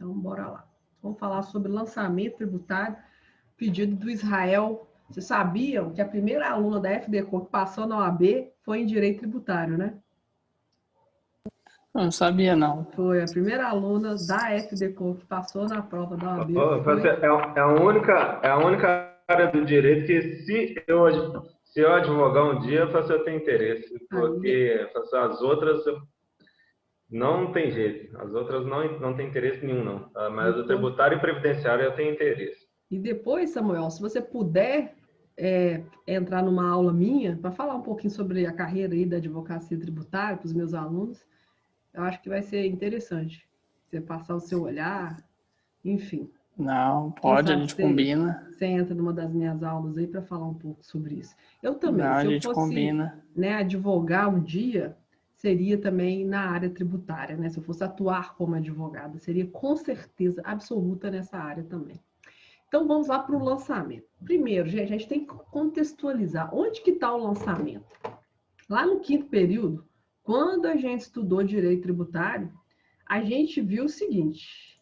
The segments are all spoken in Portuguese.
Então, bora lá. Vamos falar sobre lançamento tributário, pedido do Israel. Vocês sabiam que a primeira aluna da FDCO que passou na OAB foi em Direito Tributário, né? Eu não sabia, não. Foi a primeira aluna da FDCO que passou na prova da OAB. É a única área do direito que, se eu advogar um dia, eu tenho interesse. Porque as outras não tem jeito. As outras não tem interesse nenhum, não. Mas o tributário e previdenciário eu tenho interesse. E depois, Samuel, se você puder entrar numa aula minha para falar um pouquinho sobre a carreira aí da advocacia tributária para os meus alunos, eu acho que vai ser interessante. Você passar o seu olhar, enfim. Não, pode, a gente combina. Você entra numa das minhas aulas aí para falar um pouco sobre isso. Eu também, não, se eu fosse combina. Advogar um dia, seria também na área tributária, né? Se eu fosse atuar como advogada, seria com certeza absoluta nessa área também. Então, vamos lá para o lançamento. Primeiro, gente, a gente tem que contextualizar. Onde que está o lançamento? Lá no 5º período, quando a gente estudou direito tributário, a gente viu o seguinte,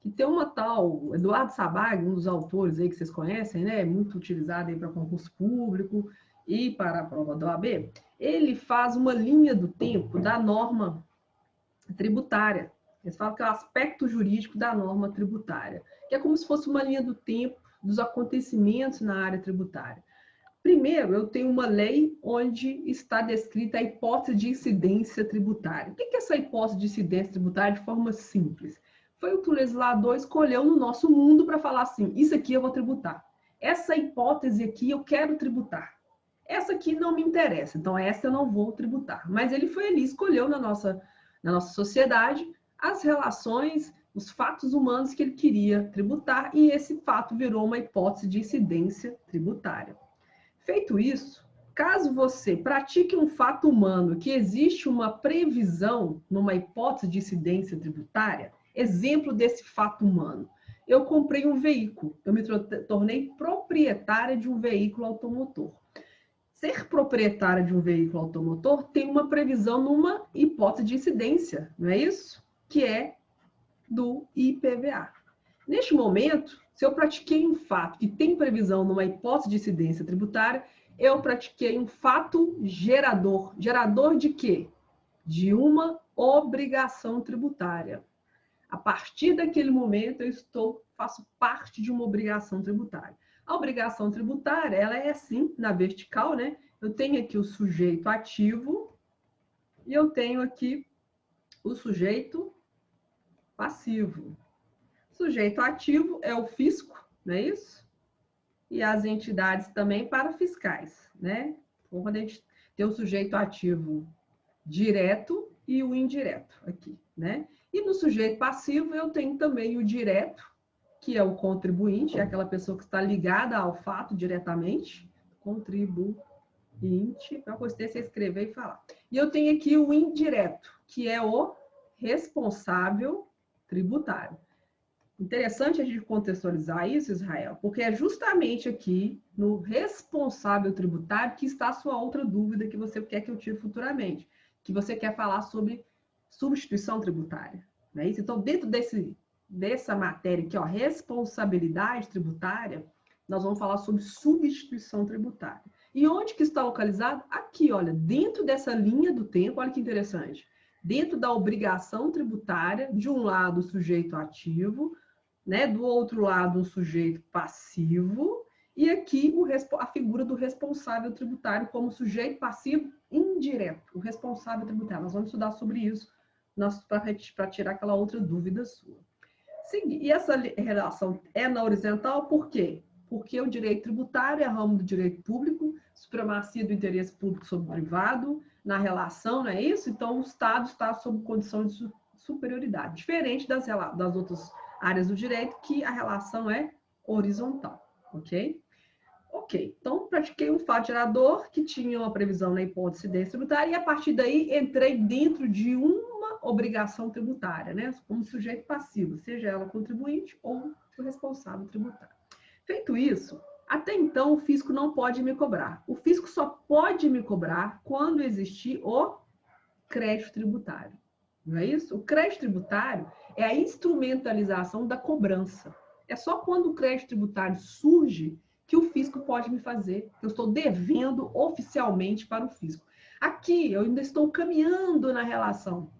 que tem uma tal, Eduardo Sabag, um dos autores aí que vocês conhecem, né? Muito utilizado aí para concurso público e para a prova da OAB, ele faz uma linha do tempo da norma tributária. Eles falam que é o aspecto jurídico da norma tributária, que é como se fosse uma linha do tempo dos acontecimentos na área tributária. Primeiro, eu tenho uma lei onde está descrita a hipótese de incidência tributária. O que é essa hipótese de incidência tributária de forma simples? Foi o que o legislador escolheu no nosso mundo para falar assim, isso aqui eu vou tributar. Essa hipótese aqui eu quero tributar. Essa aqui não me interessa, então essa eu não vou tributar. Mas ele foi ali, escolheu na nossa sociedade as relações, os fatos humanos que ele queria tributar, e esse fato virou uma hipótese de incidência tributária. Feito isso, caso você pratique um fato humano que existe uma previsão numa hipótese de incidência tributária, exemplo desse fato humano, eu comprei um veículo, eu me tornei proprietária de um veículo automotor. Ser proprietária de um veículo automotor tem uma previsão numa hipótese de incidência, não é isso? Que é do IPVA. Neste momento, se eu pratiquei um fato que tem previsão numa hipótese de incidência tributária, eu pratiquei um fato gerador. Gerador de quê? De uma obrigação tributária. A partir daquele momento, eu faço parte de uma obrigação tributária. A obrigação tributária, ela é assim, na vertical, né? Eu tenho aqui o sujeito ativo e eu tenho aqui o sujeito passivo. Sujeito ativo é o fisco, não é isso? E as entidades também para fiscais, né? Então, quando a gente tem o sujeito ativo direto e o indireto aqui, né? E no sujeito passivo eu tenho também o direto, que é o contribuinte, é aquela pessoa que está ligada ao fato diretamente, contribuinte, para você escrever e falar. E eu tenho aqui o indireto, que é o responsável tributário. Interessante a gente contextualizar isso, Israel, porque é justamente aqui no responsável tributário que está a sua outra dúvida que você quer que eu tire futuramente, que você quer falar sobre substituição tributária, não é isso? Então, dentro dessa matéria aqui, ó, responsabilidade tributária, nós vamos falar sobre substituição tributária. E onde que está localizado? Aqui, olha, dentro dessa linha do tempo, olha que interessante. Dentro da obrigação tributária, de um lado o sujeito ativo, né, do outro lado o sujeito passivo, e aqui a figura do responsável tributário como sujeito passivo indireto, o responsável tributário. Nós vamos estudar sobre isso para tirar aquela outra dúvida sua. E essa relação é na horizontal por quê? Porque o direito tributário é ramo do direito público, supremacia do interesse público sobre o privado, na relação, não é isso? Então, o Estado está sob condição de superioridade, diferente das outras áreas do direito, que a relação é horizontal, ok? Ok, então pratiquei um fato gerador que tinha uma previsão na hipótese de incidência tributária e a partir daí entrei dentro de uma obrigação tributária, né? Como sujeito passivo, seja ela contribuinte ou o responsável tributário. Feito isso, até então o fisco não pode me cobrar. O fisco só pode me cobrar quando existir o crédito tributário, não é isso? O crédito tributário é a instrumentalização da cobrança. É só quando o crédito tributário surge que o fisco pode me fazer. Eu estou devendo oficialmente para o fisco. Aqui, eu ainda estou caminhando na relação.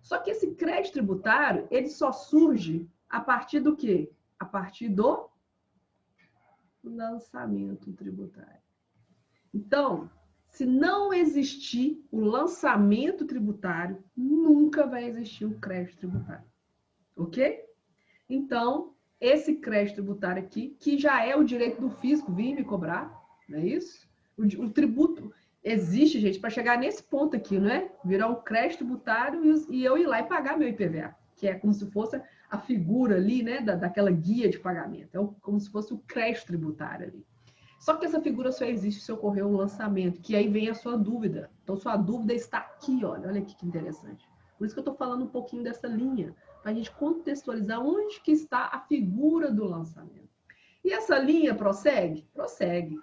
Só que esse crédito tributário, ele só surge a partir do quê? A partir do lançamento tributário. Então, se não existir o lançamento tributário, nunca vai existir o crédito tributário. Ok? Então, esse crédito tributário aqui, que já é o direito do fisco vir me cobrar, não é isso? O tributo existe, gente, para chegar nesse ponto aqui, não é? Virar um crédito tributário e eu ir lá e pagar meu IPVA, que é como se fosse a figura ali, né, daquela guia de pagamento. É como se fosse o crédito tributário ali. Só que essa figura só existe se ocorrer um lançamento, que aí vem a sua dúvida. Então, sua dúvida está aqui, olha aqui que interessante. Por isso que eu estou falando um pouquinho dessa linha, para a gente contextualizar onde que está a figura do lançamento. E essa linha prossegue? Prossegue.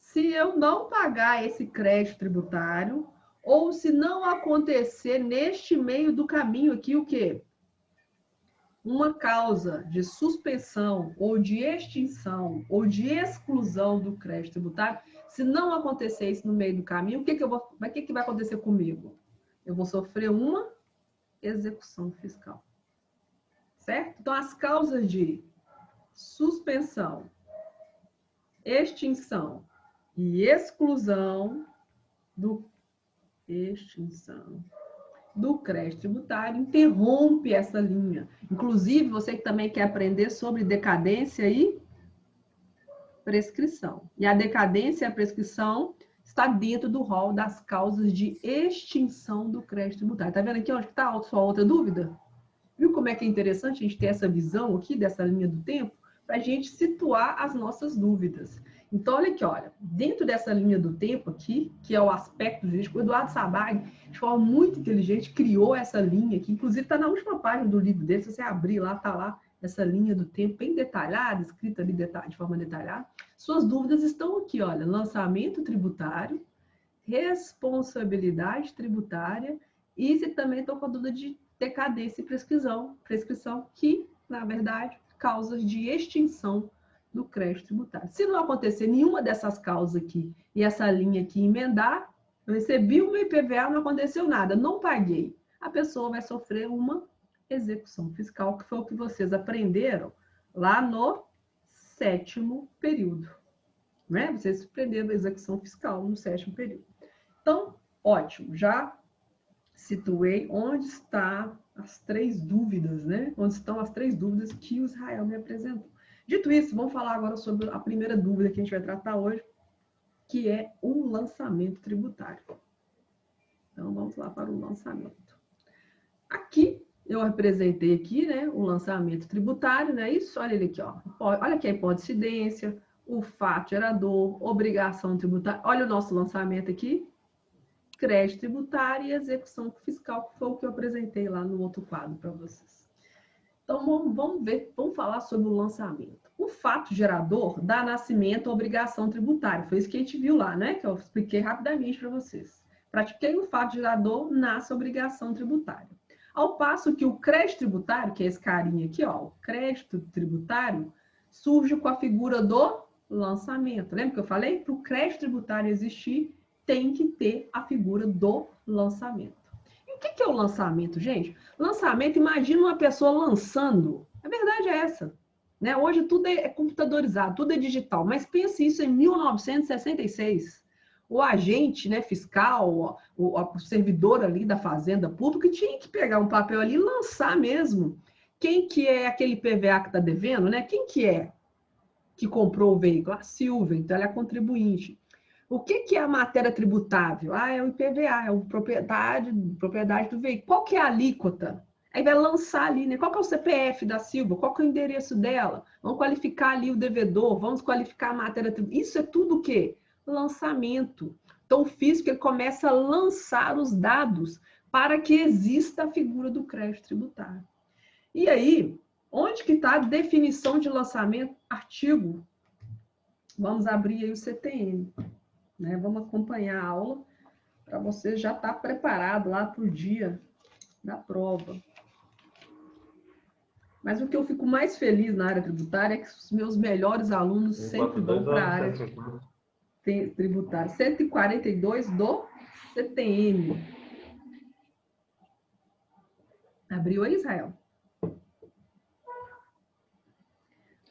Se eu não pagar esse crédito tributário, ou se não acontecer neste meio do caminho aqui, o quê? Uma causa de suspensão ou de extinção ou de exclusão do crédito tributário, se não acontecer isso no meio do caminho, o que vai acontecer comigo? Eu vou sofrer uma execução fiscal. Certo? Então, as causas de suspensão, extinção e exclusão do crédito tributário interrompe essa linha. Inclusive, você que também quer aprender sobre decadência e prescrição. E a decadência e a prescrição está dentro do rol das causas de extinção do crédito tributário. Está vendo aqui onde está a sua outra dúvida? Viu como é que é interessante a gente ter essa visão aqui dessa linha do tempo para a gente situar as nossas dúvidas. Então, olha aqui, olha, dentro dessa linha do tempo aqui, que é o aspecto jurídico, o Eduardo Sabag, de forma muito inteligente, criou essa linha aqui, inclusive está na última página do livro dele, se você abrir lá, está lá, essa linha do tempo bem detalhada, escrita ali de forma detalhada. Suas dúvidas estão aqui, olha, lançamento tributário, responsabilidade tributária, e se também estão com a dúvida de decadência e prescrição que, na verdade, causas de extinção do crédito tributário. Se não acontecer nenhuma dessas causas aqui e essa linha aqui emendar, eu recebi o meu IPVA, não aconteceu nada, não paguei. A pessoa vai sofrer uma execução fiscal, que foi o que vocês aprenderam lá no 7º período. Né? Vocês aprenderam a execução fiscal no 7º período. Então, ótimo, já situei onde estão as 3 dúvidas, né? Onde estão as 3 dúvidas que o Israel me apresentou. Dito isso, vamos falar agora sobre a primeira dúvida que a gente vai tratar hoje, que é o lançamento tributário. Então, vamos lá para o lançamento. Aqui, eu apresentei aqui, né, o lançamento tributário, né? Isso, olha ele aqui, ó. Olha aqui a hipótese de incidência, o fato gerador, obrigação tributária. Olha o nosso lançamento aqui. Crédito tributário e execução fiscal, que foi o que eu apresentei lá no outro quadro para vocês. Então, vamos falar sobre o lançamento. O fato gerador dá nascimento à obrigação tributária. Foi isso que a gente viu lá, né? Que eu expliquei rapidamente para vocês. Pratiquei o fato gerador, nasce a obrigação tributária. Ao passo que o crédito tributário, que é esse carinha aqui, ó, o crédito tributário, surge com a figura do lançamento. Lembra que eu falei? Para o crédito tributário existir, tem que ter a figura do lançamento. E o que é o lançamento, gente? Lançamento, imagina uma pessoa lançando. A verdade é essa. Né? Hoje tudo é computadorizado, tudo é digital, mas pense isso em 1966. O agente, né, fiscal, o servidor ali da fazenda pública tinha que pegar um papel ali e lançar mesmo. Quem que é aquele PVA que está devendo, né? Quem que é que comprou o veículo? A Silvia, então ela é contribuinte. O que é a matéria tributável? É o IPVA, é a propriedade do veículo. Qual que é a alíquota? Aí vai lançar ali, né? Qual que é o CPF da Silva? Qual que é o endereço dela? Vamos qualificar ali o devedor, vamos qualificar a matéria tributária. Isso é tudo o quê? Lançamento. Então, o fisco ele começa a lançar os dados para que exista a figura do crédito tributário. E aí, onde que está a definição de lançamento? Artigo. Vamos abrir aí o CTN. Né? Vamos acompanhar a aula para você já estar preparado lá para o dia da prova. Mas o que eu fico mais feliz na área tributária é que os meus melhores alunos sempre vão para a área tributária. 142 do CTN. Abriu aí, Israel?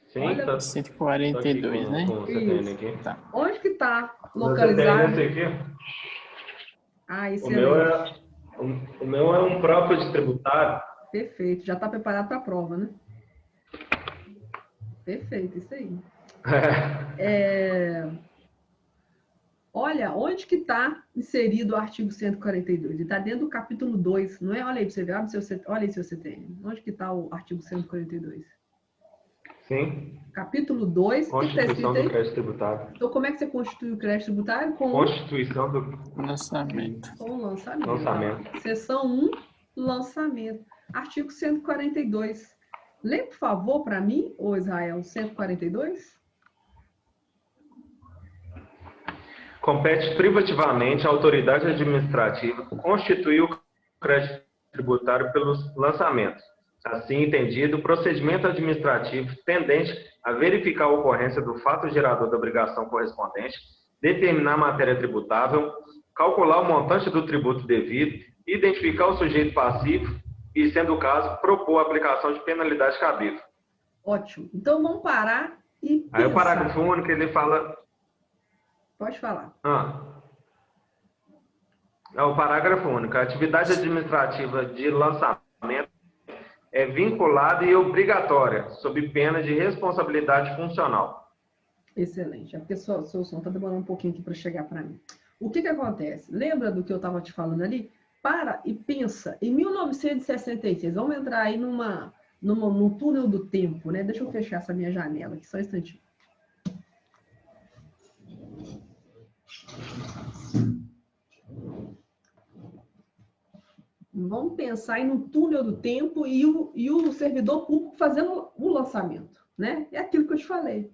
Sim, olha, tá. 142, né? Com o CTN aqui. Tá. Onde que está No localizado? CTN esse aqui. Ah, O meu excelente. o meu é um próprio de tributário. Perfeito. Já está preparado para a prova, né? Perfeito, isso aí. Olha, onde que está inserido o artigo 142? Ele está dentro do capítulo 2, não é? Olha aí para você ver, olha aí seu CTN. Onde que está o artigo 142? Sim. Capítulo 2, o que está escrito Constituição do aí? crédito tributário. Então, como é que você constitui o crédito tributário? Constituição do Lançamento. Com o lançamento. lançamento. Seção 1, lançamento. Artigo 142. Lê, por favor, para mim, ô Israel, 142. Compete privativamente à autoridade administrativa constituir o crédito tributário pelos lançamentos. Assim entendido, o procedimento administrativo tendente a verificar a ocorrência do fato gerador da obrigação correspondente, determinar a matéria tributável, calcular o montante do tributo devido, identificar o sujeito passivo e, sendo o caso, propor a aplicação de penalidade cabível. Ótimo. Então, vamos parar e pensar. Aí o parágrafo único, ele fala... Pode falar. É o parágrafo único. A atividade administrativa de lançamento é vinculada e obrigatória, sob pena de responsabilidade funcional. Excelente. É porque seu som está demorando um pouquinho aqui para chegar para mim. O que acontece? Lembra do que eu estava te falando ali? Para e pensa. Em 1966, vamos entrar aí num túnel do tempo, né? Deixa eu fechar essa minha janela aqui, só um instantinho. Vamos pensar aí no túnel do tempo e o servidor público fazendo o lançamento, né? É aquilo que eu te falei.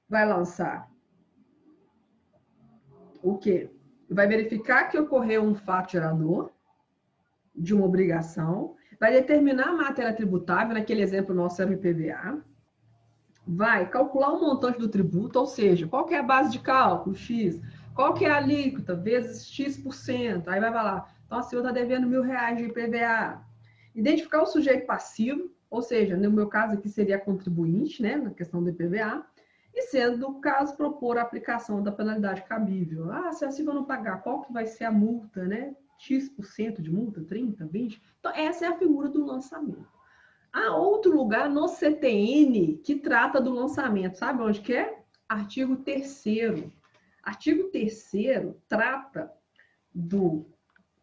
Vai lançar o quê? Vai verificar que ocorreu um fato gerador de uma obrigação, vai determinar a matéria tributável, naquele exemplo nosso era o IPVA, vai calcular o montante do tributo, ou seja, qual que é a base de cálculo, X, qual que é a alíquota, vezes X%, aí vai lá, então a senhora está devendo R$1.000 de IPVA. Identificar o sujeito passivo, ou seja, no meu caso aqui seria a contribuinte, né, na questão do IPVA, e sendo o caso, propor a aplicação da penalidade cabível. Se a senhora não pagar, qual que vai ser a multa, né? X% de multa, 30%, 20%? Então, essa é a figura do lançamento. Há outro lugar no CTN que trata do lançamento. Sabe onde que é? Artigo 3º. Artigo 3º trata do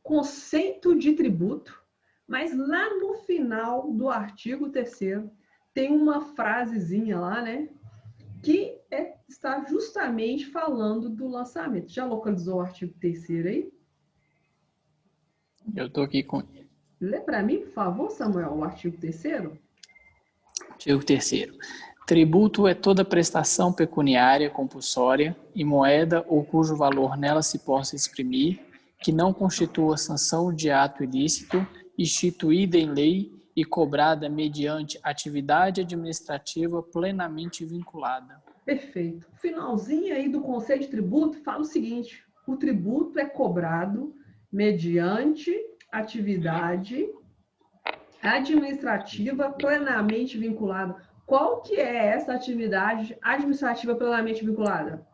conceito de tributo, mas lá no final do artigo 3º tem uma frasezinha lá, né? Que está justamente falando do lançamento. Já localizou o artigo 3º aí? Eu estou aqui com ele. Lê para mim, por favor, Samuel, o artigo 3º. Artigo 3º. Tributo é toda prestação pecuniária compulsória em moeda ou cujo valor nela se possa exprimir, que não constitua sanção de ato ilícito, instituída em lei e cobrada mediante atividade administrativa plenamente vinculada. Perfeito. Finalzinho aí do conceito de tributo fala o seguinte: o tributo é cobrado mediante atividade administrativa plenamente vinculada. Qual que é essa atividade administrativa plenamente vinculada?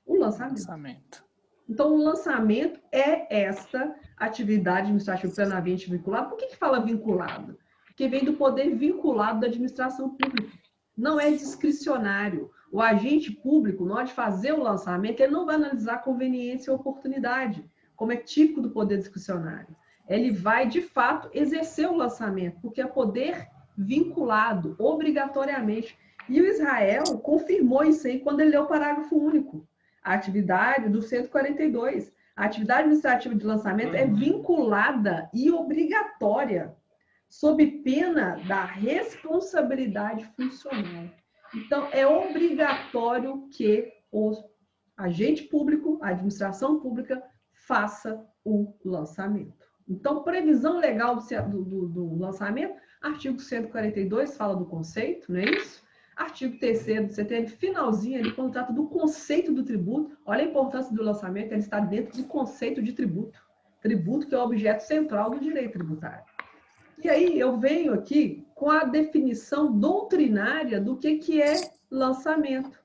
O lançamento. Então, o lançamento é esta atividade administrativa plenamente vinculada. Por que fala vinculado? Porque vem do poder vinculado da administração pública. Não é discricionário. O agente público, na hora de fazer o lançamento, ele não vai analisar conveniência ou oportunidade, como é típico do poder discricionário. Ele vai, de fato, exercer o lançamento, porque é poder vinculado, obrigatoriamente. E o Israel confirmou isso aí quando ele leu o parágrafo único. A atividade do 142. A atividade administrativa de lançamento é vinculada e obrigatória, sob pena da responsabilidade funcional. Então, é obrigatório que o agente público, a administração pública, faça o lançamento. Então, previsão legal do lançamento, artigo 142 fala do conceito, não é isso? Artigo 3º do CTN, finalzinho, ele quando trata do conceito do tributo. Olha a importância do lançamento, ele está dentro do conceito de tributo. Tributo que é o objeto central do direito tributário. E aí eu venho aqui com a definição doutrinária do que é lançamento.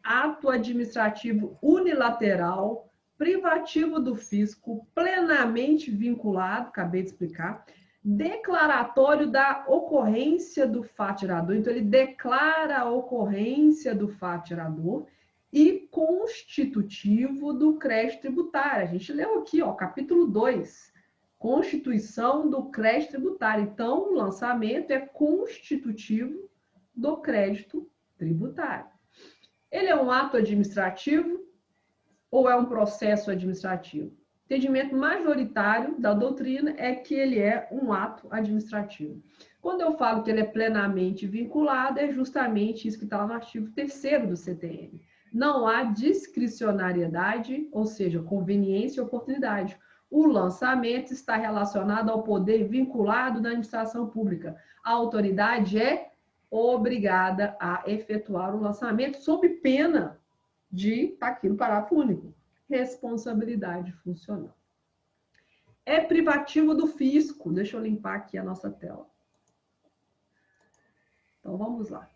Ato administrativo unilateral, privativo do fisco, plenamente vinculado, acabei de explicar, declaratório da ocorrência do fato gerador. Então, ele declara a ocorrência do fato gerador e constitutivo do crédito tributário. A gente leu aqui, ó, capítulo 2, constituição do crédito tributário. Então, o lançamento é constitutivo do crédito tributário. Ele é um ato administrativo ou é um processo administrativo? O entendimento majoritário da doutrina é que ele é um ato administrativo. Quando eu falo que ele é plenamente vinculado, é justamente isso que está lá no artigo 3º do CTN. Não há discricionariedade, ou seja, conveniência e oportunidade. O lançamento está relacionado ao poder vinculado da administração pública. A autoridade é obrigada a efetuar o lançamento sob pena de, tá aqui no parágrafo único, responsabilidade funcional. É privativo do fisco. Deixa eu limpar aqui a nossa tela. Então, vamos lá.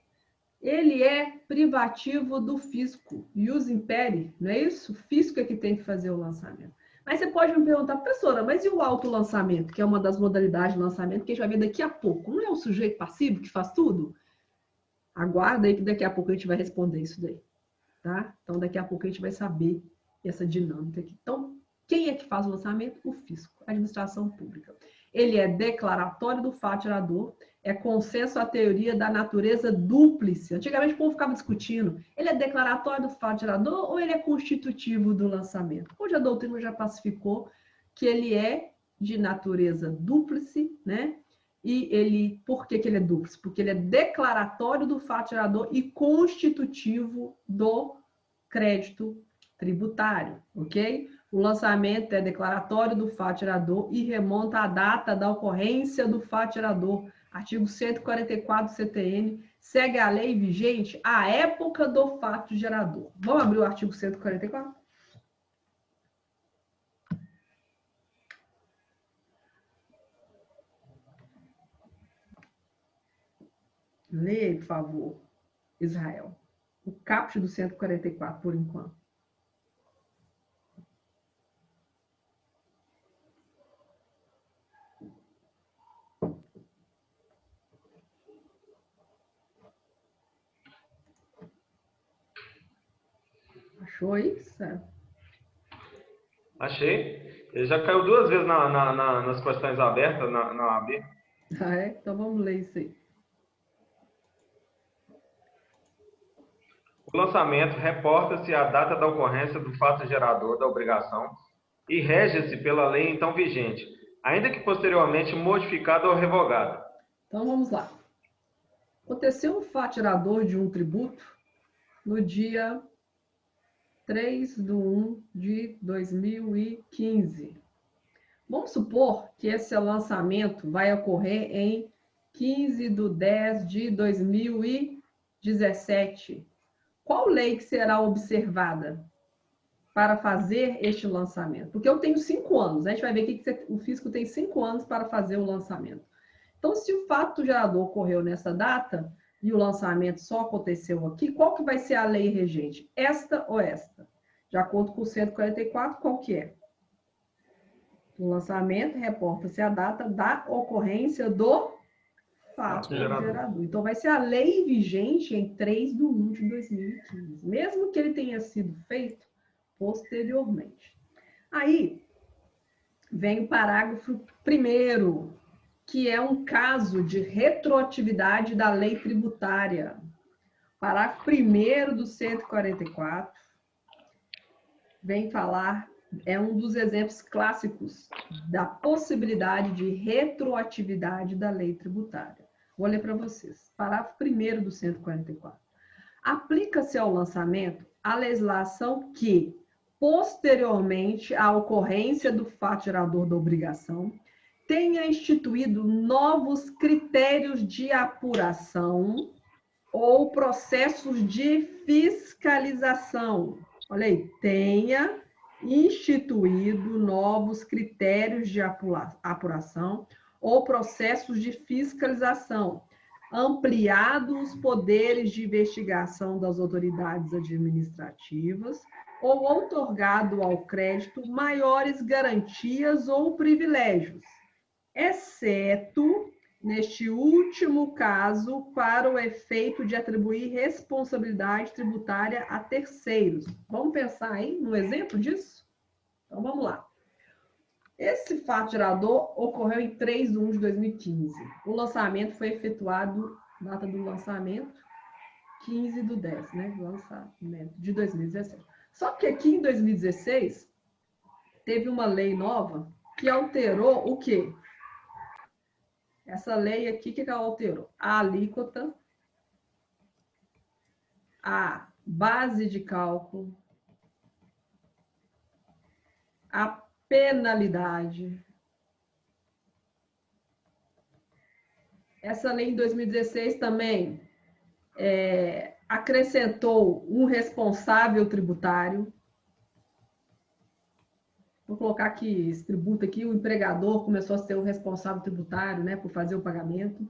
Ele é privativo do fisco. Ius imperi, não é isso? O fisco é que tem que fazer o lançamento. Mas você pode me perguntar, professora, mas e o autolançamento, que é uma das modalidades de lançamento que a gente vai ver daqui a pouco? Não é o sujeito passivo que faz tudo? Aguarda aí que daqui a pouco a gente vai responder isso daí. Tá? Então, daqui a pouco a gente vai saber essa dinâmica aqui. Então, quem é que faz o lançamento? O fisco, a administração pública. Ele é declaratório do fato gerador, é consenso à teoria da natureza dúplice. Antigamente o povo ficava discutindo, ele é declaratório do fato gerador ou ele é constitutivo do lançamento? Hoje a doutrina já pacificou que ele é de natureza dúplice, né? E ele, por que ele é dúplice? Porque ele é declaratório do fato gerador e constitutivo do crédito tributário, ok? O lançamento é declaratório do fato gerador e remonta à data da ocorrência do fato gerador. Artigo 144 do CTN, segue a lei vigente à época do fato gerador. Vamos abrir o artigo 144? Leia aí, por favor, Israel. O caput do 144, por enquanto. Achou isso? Achei. Ele já caiu 2 vezes nas questões abertas na OAB. Ah, é? Então vamos ler isso aí. O lançamento reporta-se à data da ocorrência do fato gerador da obrigação e rege-se pela lei então vigente, ainda que posteriormente modificada ou revogada. Então vamos lá. Aconteceu um fato gerador de um tributo no dia 3/1/2015. Vamos supor que esse lançamento vai ocorrer em 15/10/2017. Qual lei que será observada para fazer este lançamento? Porque eu tenho 5 anos, né? A gente vai ver que o fisco tem 5 anos para fazer o lançamento. Então, se o fato gerador ocorreu nessa data e o lançamento só aconteceu aqui, qual que vai ser a lei regente? Esta ou esta? De acordo com o 144, qual que é? O lançamento reporta-se a data da ocorrência do fato gerador. Então, vai ser a lei vigente em 3/1/2015, mesmo que ele tenha sido feito posteriormente. Aí, vem o parágrafo 1º, que é um caso de retroatividade da lei tributária. Parágrafo 1º do 144 vem falar, é um dos exemplos clássicos da possibilidade de retroatividade da lei tributária. Vou ler para vocês. Parágrafo 1º do 144. Aplica-se ao lançamento a legislação que, posteriormente à ocorrência do fato gerador da obrigação, tenha instituído novos critérios de apuração ou processos de fiscalização. Olha aí, tenha instituído novos critérios de apuração ou processos de fiscalização, ampliado os poderes de investigação das autoridades administrativas ou outorgado ao crédito maiores garantias ou privilégios, exceto, neste último caso, para o efeito de atribuir responsabilidade tributária a terceiros. Vamos pensar aí no exemplo disso? Então, vamos lá. Esse fato gerador ocorreu em 3/1/2015. O lançamento foi efetuado, data do lançamento, 15/10, né? Lançamento de 2017. Só que aqui em 2016, teve uma lei nova que alterou o quê? Essa lei aqui, o que ela alterou? A alíquota, a base de cálculo, a penalidade. Essa lei em 2016 também acrescentou um responsável tributário. Vou colocar aqui esse tributo aqui, o empregador começou a ser o responsável tributário, né, por fazer o pagamento.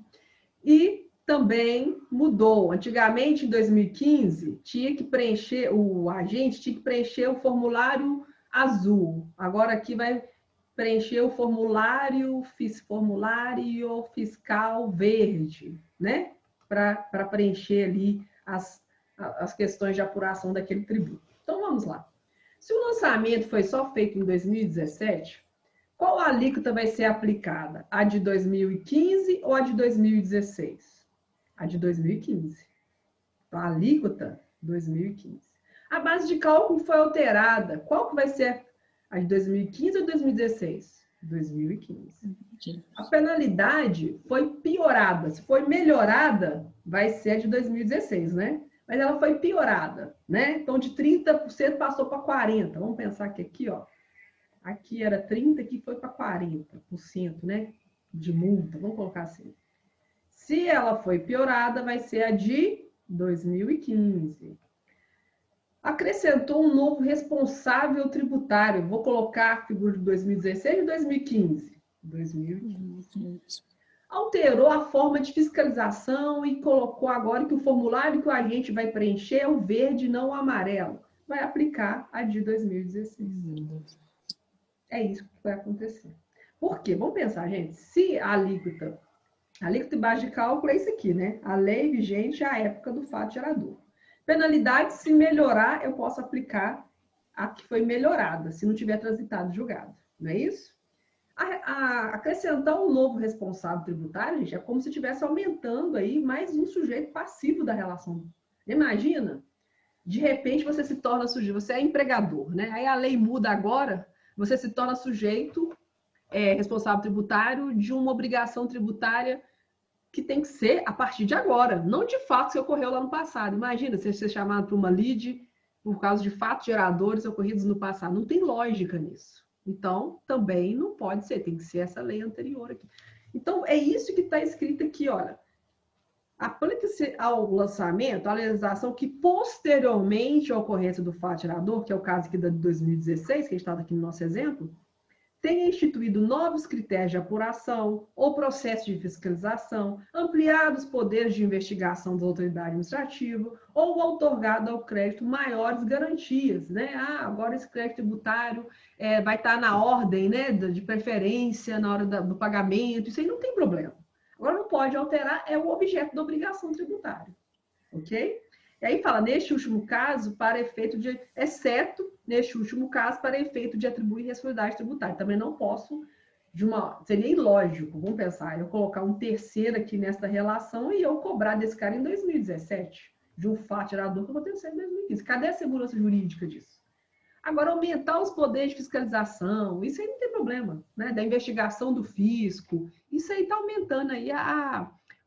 E também mudou. Antigamente, em 2015, tinha que preencher, o agente tinha que preencher o formulário azul. Agora aqui vai preencher o formulário fiscal verde, né? Para preencher ali as questões de apuração daquele tributo. Então, vamos lá. Se o lançamento foi só feito em 2017, qual alíquota vai ser aplicada? A de 2015 ou a de 2016? A de 2015. Então, a alíquota, 2015. A base de cálculo foi alterada. Qual que vai ser a de 2015 ou 2016? 2015. A penalidade foi piorada. Se foi melhorada, vai ser a de 2016, né? Mas ela foi piorada, né? Então, de 30% passou para 40%. Vamos pensar que aqui, ó. Aqui era 30%, aqui foi para 40%, né? De multa, vamos colocar assim. Se ela foi piorada, vai ser a de 2015. Acrescentou um novo responsável tributário. Vou colocar a figura de 2016 e 2015. 2015. Alterou a forma de fiscalização e colocou agora que o formulário que o agente vai preencher é o verde, não o amarelo. Vai aplicar a de 2016. É isso que vai acontecer. Por quê? Vamos pensar, gente. Se a alíquota e base de cálculo é isso aqui, né? A lei vigente à época do fato gerador. Penalidade, se melhorar, eu posso aplicar a que foi melhorada, se não tiver transitado julgado. Não é isso? Acrescentar um novo responsável tributário, gente, é como se estivesse aumentando aí mais um sujeito passivo da relação. Imagina, de repente você se torna sujeito, você é empregador, né? Aí a lei muda agora, você se torna sujeito responsável tributário de uma obrigação tributária que tem que ser a partir de agora, não de fato que ocorreu lá no passado. Imagina você ser chamado para uma lide por causa de fatos geradores ocorridos no passado. Não tem lógica nisso. Então, também não pode ser, tem que ser essa lei anterior aqui. Então, é isso que está escrito aqui, olha. Aplica-se ao lançamento a legislação que posteriormente à ocorrência do fato gerador, que é o caso aqui de 2016, que estava aqui no nosso exemplo, tenha instituído novos critérios de apuração ou processo de fiscalização, ampliado os poderes de investigação da autoridade administrativa ou outorgado ao crédito maiores garantias, né? Agora esse crédito tributário vai estar na ordem, né, de preferência na hora do pagamento, isso aí não tem problema. Agora não pode alterar, é o objeto da obrigação tributária, ok? E aí fala, neste último caso, para efeito de, exceto neste último caso, para efeito de atribuir responsabilidade tributária. Também não posso, seria ilógico, vamos pensar, eu colocar um terceiro aqui nessa relação e eu cobrar desse cara em 2017, de um fato gerador que aconteceu em 2015. Cadê a segurança jurídica disso? Agora, aumentar os poderes de fiscalização, isso aí não tem problema, né? Da investigação do fisco, isso aí está aumentando aí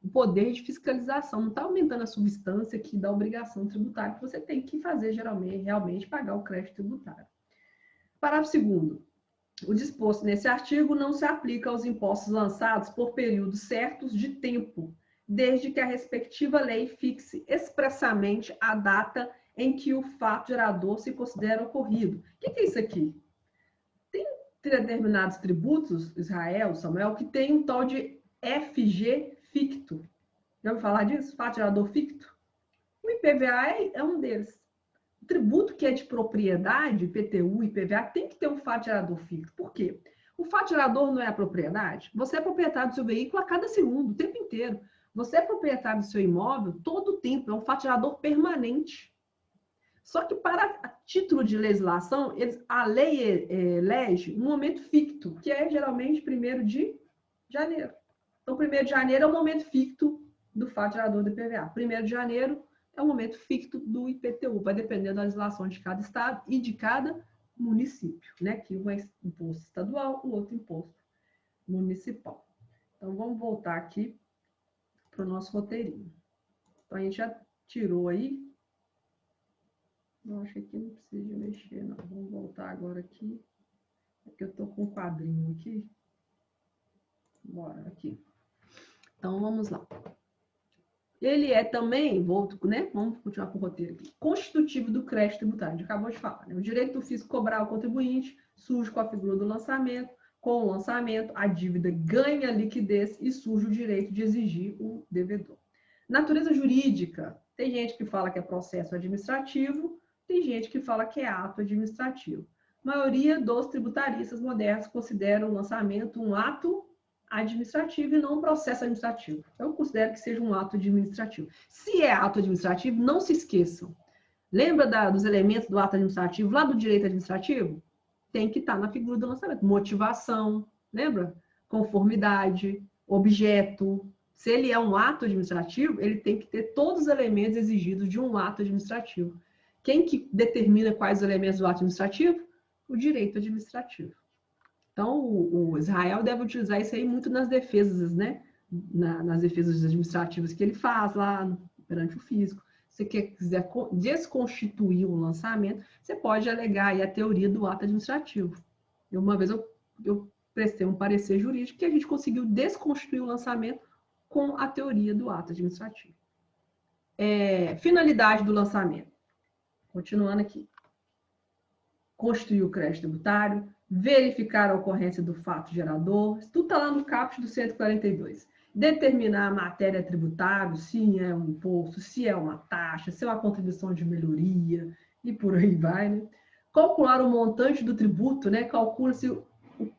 o poder de fiscalização, não está aumentando a substância aqui da obrigação tributária que você tem que fazer, geralmente, realmente pagar o crédito tributário. Parágrafo 2º. O disposto nesse artigo não se aplica aos impostos lançados por períodos certos de tempo, desde que a respectiva lei fixe expressamente a data em que o fato gerador se considera ocorrido. O que é isso aqui? Tem determinados tributos, Israel, Samuel, que tem um tal de FG ficto. Já ouviu falar disso? Fato gerador ficto? O IPVA é um deles. O tributo que é de propriedade, IPTU, IPVA, tem que ter um fato gerador ficto. Por quê? O fato gerador não é a propriedade. Você é proprietário do seu veículo a cada segundo, o tempo inteiro. Você é proprietário do seu imóvel todo o tempo. É um fato gerador permanente. Só que, para título de legislação, a lei elege um momento ficto, que é geralmente 1º de janeiro. Então, 1º de janeiro é o momento ficto do fato gerador do IPVA. 1º de janeiro é o momento ficto do IPTU. Vai depender da legislação de cada estado e de cada município, né? Que um é imposto estadual, o outro imposto municipal. Então, vamos voltar aqui para o nosso roteirinho. Então, a gente já tirou aí. Eu acho que aqui não precisa mexer, não. Vamos voltar agora aqui. Aqui eu estou com um quadrinho aqui. Bora, aqui. Então, vamos lá. Ele é também, né? Vamos continuar com o roteiro aqui. Constitutivo do crédito tributário. A gente acabou de falar, né? O direito do fisco cobrar ao contribuinte surge com a figura do lançamento. Com o lançamento, a dívida ganha liquidez e surge o direito de exigir o devedor. Natureza jurídica. Tem gente que fala que é processo administrativo, tem gente que fala que é ato administrativo. A maioria dos tributaristas modernos consideram o lançamento um ato administrativo e não um processo administrativo. Eu considero que seja um ato administrativo. Se é ato administrativo, não se esqueçam. Lembra dos elementos do ato administrativo, lá do direito administrativo? Tem que estar na figura do lançamento. Motivação, lembra? Conformidade, objeto. Se ele é um ato administrativo, ele tem que ter todos os elementos exigidos de um ato administrativo. Quem que determina quais os elementos do ato administrativo? O direito administrativo. Então, o Israel deve utilizar isso aí muito nas defesas, né? Nas defesas administrativas que ele faz lá perante o fisco. Se você quiser desconstituir um lançamento, você pode alegar aí a teoria do ato administrativo. Uma vez eu prestei um parecer jurídico que a gente conseguiu desconstituir o lançamento com a teoria do ato administrativo. Finalidade do lançamento. Continuando aqui. Constituir o crédito tributário, verificar a ocorrência do fato gerador, tudo está lá no caput do 142. Determinar a matéria tributável, se é um imposto, se é uma taxa, se é uma contribuição de melhoria, e por aí vai, né? Calcular o montante do tributo, né? Calcula-se o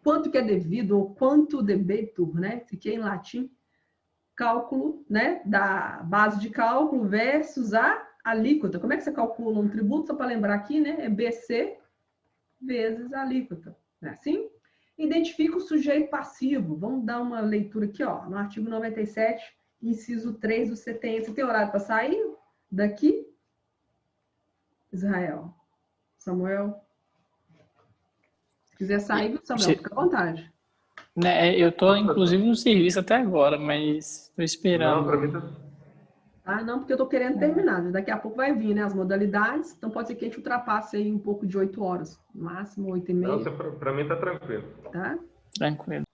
quanto que é devido, ou quanto debetur, né? Se que é em latim, cálculo, né? Da base de cálculo versus a alíquota. Como é que você calcula um tributo? Só para lembrar aqui, né? É BC vezes a alíquota. Não é assim? Identifica o sujeito passivo. Vamos dar uma leitura aqui, ó, no artigo 97, inciso 3 do CTN. Você tem horário para sair daqui? Israel. Samuel? Se quiser sair, Samuel, fica à vontade. Né, eu estou, inclusive, no serviço até agora, mas estou esperando. Não, para mim tá... Ah, não, porque eu estou querendo terminar. Daqui a pouco vai vir, né, as modalidades. Então, pode ser que a gente ultrapasse aí um pouco de 8 horas. No máximo, 8h30. Não, para mim está tranquilo. Tá? Tranquilo.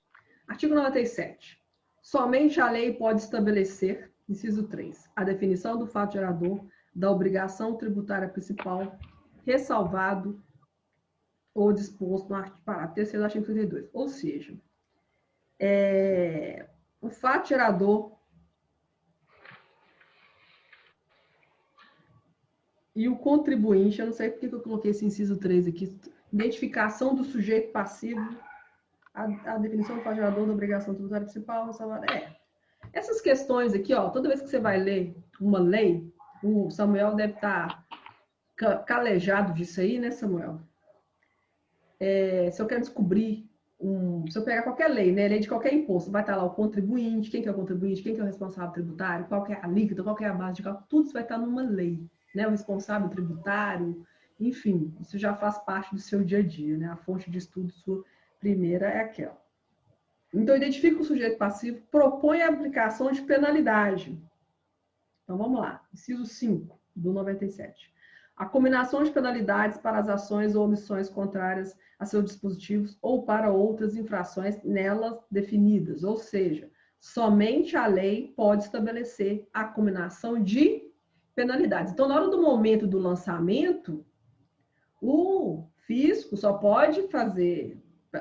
Artigo 97. Somente a lei pode estabelecer, inciso 3, a definição do fato gerador da obrigação tributária principal, ressalvado ou disposto no parágrafo 3º do artigo 32. Ou seja, o fato gerador e o contribuinte, eu não sei porque eu coloquei esse inciso 3 aqui, identificação do sujeito passivo, a definição do fato gerador da obrigação tributária principal, essas questões aqui, ó, toda vez que você vai ler uma lei, o Samuel deve estar calejado disso aí, né, Samuel? Se eu quero descobrir, se eu pegar qualquer lei, né, lei de qualquer imposto, vai estar lá o contribuinte, quem que é o contribuinte, quem que é o responsável tributário, qual que é a alíquota, qual que é a base de cálculo, tudo isso vai estar numa lei, né, o responsável tributário, enfim, isso já faz parte do seu dia a dia, né, a fonte de estudo sua primeira é aquela. Então, identifica o sujeito passivo, propõe a aplicação de penalidade. Então, vamos lá, inciso 5 do 97. A combinação de penalidades para as ações ou omissões contrárias a seus dispositivos ou para outras infrações nelas definidas. Ou seja, somente a lei pode estabelecer a combinação de penalidades. Então, na hora do momento do lançamento, o fisco só pode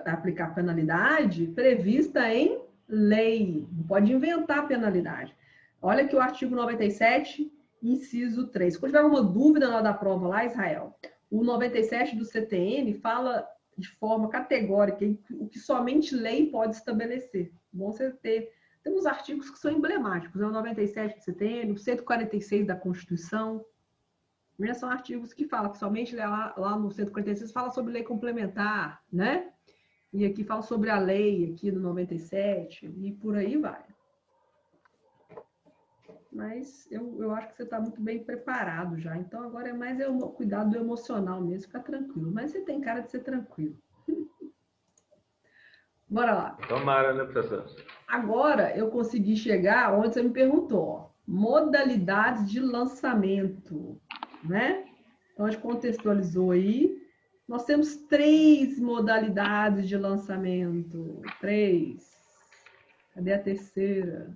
aplicar penalidade prevista em lei. Não pode inventar penalidade. Olha aqui o artigo 97, inciso 3. Quando tiver alguma dúvida na hora da prova lá, Israel, o 97 do CTN fala de forma categórica o que somente lei pode estabelecer. Bom você ter. Tem uns artigos que são emblemáticos, né? O 97 do CTN, o 146 da Constituição. São artigos que falam que somente lá no 146 fala sobre lei complementar, né? E aqui fala sobre a lei, aqui no 97, e por aí vai. Mas eu acho que você está muito bem preparado já. Então, agora é mais o cuidado do emocional mesmo, ficar tranquilo. Mas você tem cara de ser tranquilo. Bora lá. Tomara, né, professor? Agora eu consegui chegar onde você me perguntou. Ó, modalidades de lançamento, né? Então, a gente contextualizou aí. Nós temos 3 modalidades de lançamento. 3. Cadê a terceira?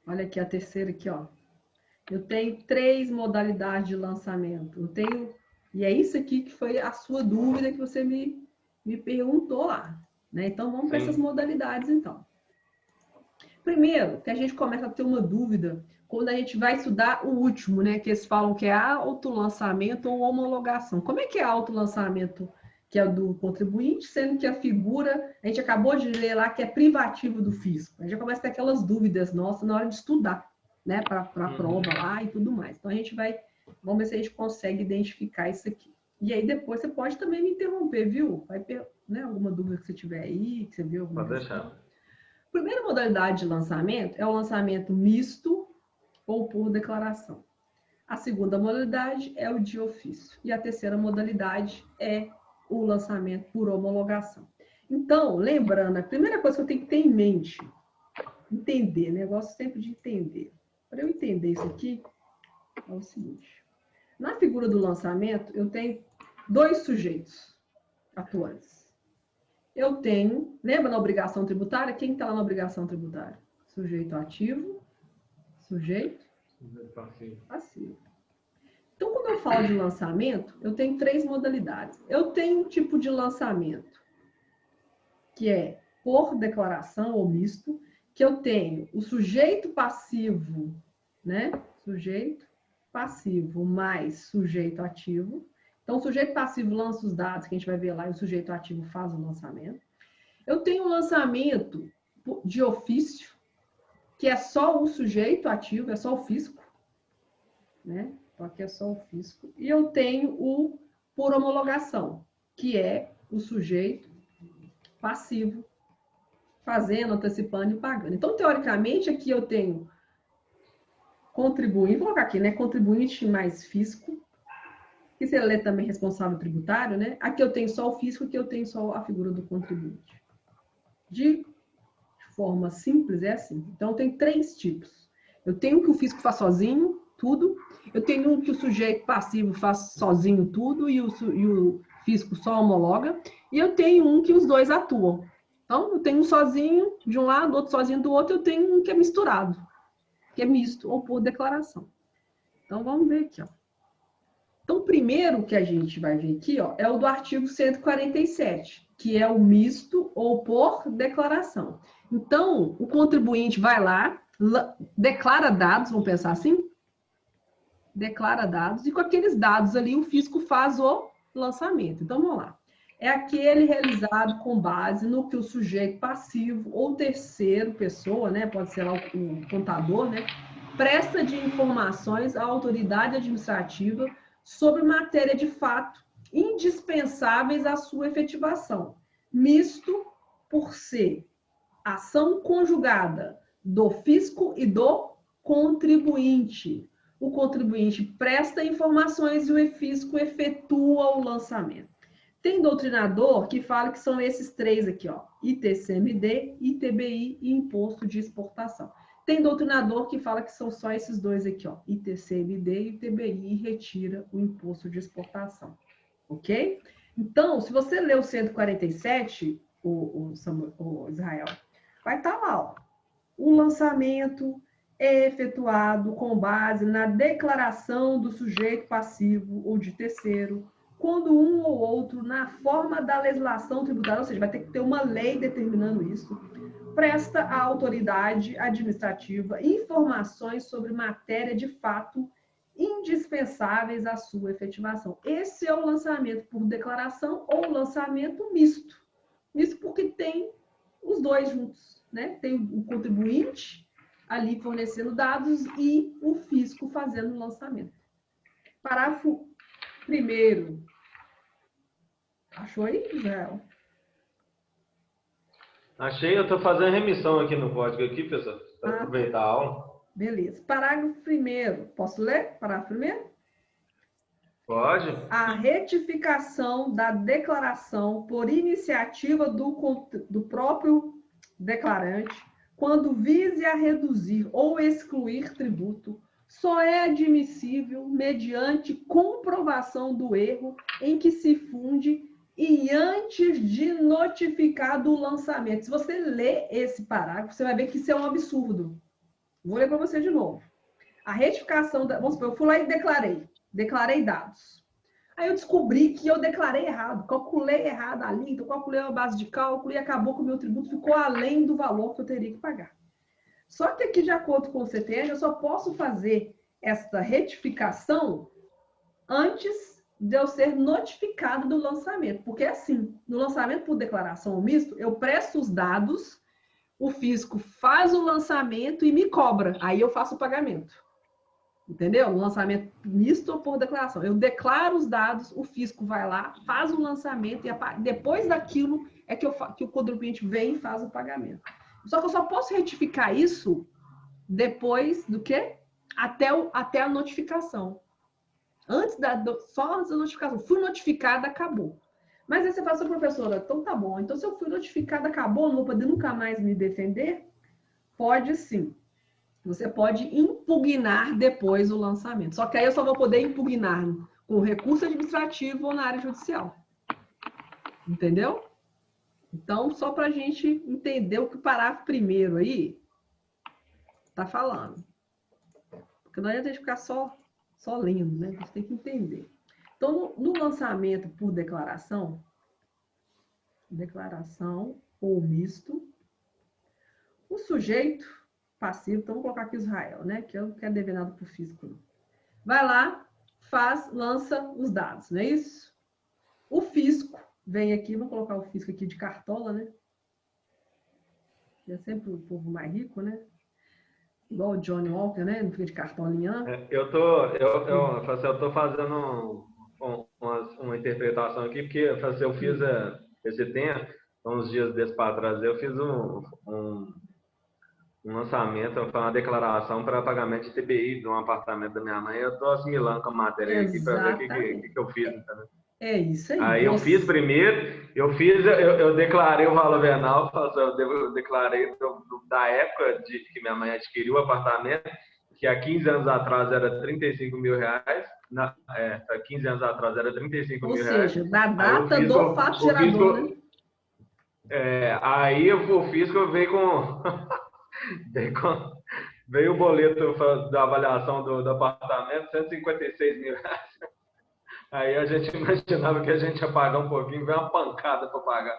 Olha aqui a terceira aqui, ó. Eu tenho 3 modalidades de lançamento. E é isso aqui que foi a sua dúvida que você me perguntou lá, né? Então vamos para essas modalidades então. Primeiro, que a gente começa a ter uma dúvida quando a gente vai estudar o último, né? Que eles falam que é autolançamento ou homologação. Como é que é autolançamento, que é do contribuinte, sendo que a figura, a gente acabou de ler lá que é privativo do fisco. A gente já começa a ter aquelas dúvidas nossas na hora de estudar, né? Para a prova lá e tudo mais. Então, vamos ver se a gente consegue identificar isso aqui. E aí, depois, você pode também me interromper, viu? Vai ter, né, alguma dúvida que você tiver aí, que você viu alguma coisa. Pode deixar. A Primeira modalidade de lançamento é o lançamento misto ou por declaração. A segunda modalidade é o de ofício. E a terceira modalidade é o lançamento por homologação. Então, lembrando, a primeira coisa que eu tenho que ter em mente, entender, negócio sempre de entender. Para eu entender isso aqui, é o seguinte. Na figura do lançamento, eu tenho 2 sujeitos atuantes. Eu tenho, lembra na obrigação tributária? Quem está lá na obrigação tributária? Sujeito ativo, sujeito passivo. Então, quando eu falo de lançamento, eu tenho 3 modalidades. Eu tenho um tipo de lançamento, que é por declaração ou misto, que eu tenho o sujeito passivo, né? Sujeito passivo mais sujeito ativo. Então, o sujeito passivo lança os dados, que a gente vai ver lá, e o sujeito ativo faz o lançamento. Eu tenho um lançamento de ofício, que é só o sujeito ativo, é só o fisco, né? Então, aqui é só o fisco. E eu tenho o por homologação, que é o sujeito passivo, fazendo, antecipando e pagando. Então, teoricamente, aqui eu tenho contribuinte, vou colocar aqui, né? Contribuinte mais fisco, que você lê também responsável tributário, né? Aqui eu tenho só o fisco, aqui eu tenho só a figura do contribuinte. De forma simples, é assim. Então, tem 3 tipos. Eu tenho que o fisco faz sozinho, tudo. Eu tenho um que o sujeito passivo faz sozinho tudo e o fisco só homologa. E eu tenho um que os 2 atuam. Então, eu tenho um sozinho de um lado, outro sozinho do outro. Eu tenho um que é misturado, que é misto ou por declaração. Então, vamos ver aqui, ó. Então, o primeiro que a gente vai ver aqui, ó, é o do artigo 147, que é o misto ou por declaração. Então, o contribuinte vai lá, declara dados, vamos pensar assim? Declara dados, e com aqueles dados ali, o fisco faz o lançamento. Então, vamos lá. É aquele realizado com base no que o sujeito passivo ou terceiro pessoa, né, pode ser lá o contador, né, presta de informações à autoridade administrativa sobre matéria de fato indispensáveis à sua efetivação, misto por ser ação conjugada do fisco e do contribuinte. O contribuinte presta informações e o fisco efetua o lançamento. Tem doutrinador que fala que são esses 3 aqui, ó, ITCMD, ITBI e Imposto de Exportação. Tem doutrinador que fala que são só esses dois aqui, ó, ITC-MD e ITBI, retira o imposto de exportação, ok? Então, se você ler o 147, o Israel, vai estar lá, ó, o lançamento é efetuado com base na declaração do sujeito passivo ou de terceiro, quando um ou outro, na forma da legislação tributária, ou seja, vai ter que ter uma lei determinando isso, presta à autoridade administrativa informações sobre matéria de fato indispensáveis à sua efetivação. Esse é o lançamento por declaração ou lançamento misto. Misto porque tem os dois juntos, né? Tem o contribuinte ali fornecendo dados e o fisco fazendo o lançamento. Parágrafo 1º. Achou aí, Israel? Achei, eu estou fazendo remissão aqui no código aqui, pessoal, para aproveitar a aula. Beleza. Parágrafo 1º. Posso ler? Parágrafo 1º? Pode. A retificação da declaração por iniciativa do próprio declarante, quando vise a reduzir ou excluir tributo, só é admissível mediante comprovação do erro em que se funde e antes de notificado o lançamento. Se você ler esse parágrafo, você vai ver que isso é um absurdo. Vou ler para você de novo. A retificação da... Vamos supor, eu fui lá e declarei dados. Aí eu descobri que eu declarei errado, calculei errado ali, então calculei a base de cálculo e acabou que o meu tributo ficou além do valor que eu teria que pagar. Só que aqui, de acordo com o CTN, eu só posso fazer essa retificação antes de eu ser notificado do lançamento. Porque assim, no lançamento por declaração ou misto, eu presto os dados, o fisco faz o lançamento e me cobra. Aí eu faço o pagamento. Entendeu? O lançamento misto ou por declaração. Eu declaro os dados, o fisco vai lá, faz o lançamento e depois daquilo é que o contribuinte vem e faz o pagamento. Só que eu só posso retificar isso depois do quê? Até a notificação. Só antes da notificação. Fui notificada, acabou. Mas aí você fala assim, professora, então tá bom. Então se eu fui notificada, acabou, não vou poder nunca mais me defender? Pode sim. Você pode impugnar depois o lançamento. Só que aí eu só vou poder impugnar com recurso administrativo ou na área judicial. Entendeu? Então, só para a gente entender o que o parágrafo 1º aí está falando. Porque não adianta a gente ficar só lendo, né? A gente tem que entender. Então, no lançamento por declaração ou misto, o sujeito passivo, então vou colocar aqui Israel, né? Que eu não quero dever nada para o fisco, não. Vai lá, lança os dados, não é isso? O fisco vem aqui, vou colocar o fisco aqui de cartola, né? É sempre o povo mais rico, né? Igual o Johnny Walker, né? Não fica de cartolinha. Eu tô fazendo uma interpretação aqui, porque eu fiz esse tempo, uns dias desses para trás, eu fiz um lançamento, uma declaração para pagamento de TBI de um apartamento da minha mãe. Eu estou assimilando com a matéria aqui para ver o que eu fiz. Entendeu? É isso aí. Aí eu fiz primeiro, eu declarei o valor venal, eu declarei da época de que minha mãe adquiriu o apartamento, que há 15 anos atrás era 35 mil reais. Há 15 anos atrás era 35 mil reais. Ou seja, da data do fato gerador, né? Aí o fisco veio o boleto da avaliação do apartamento, 156 mil reais. Aí a gente imaginava que a gente ia pagar um pouquinho, veio uma pancada para pagar.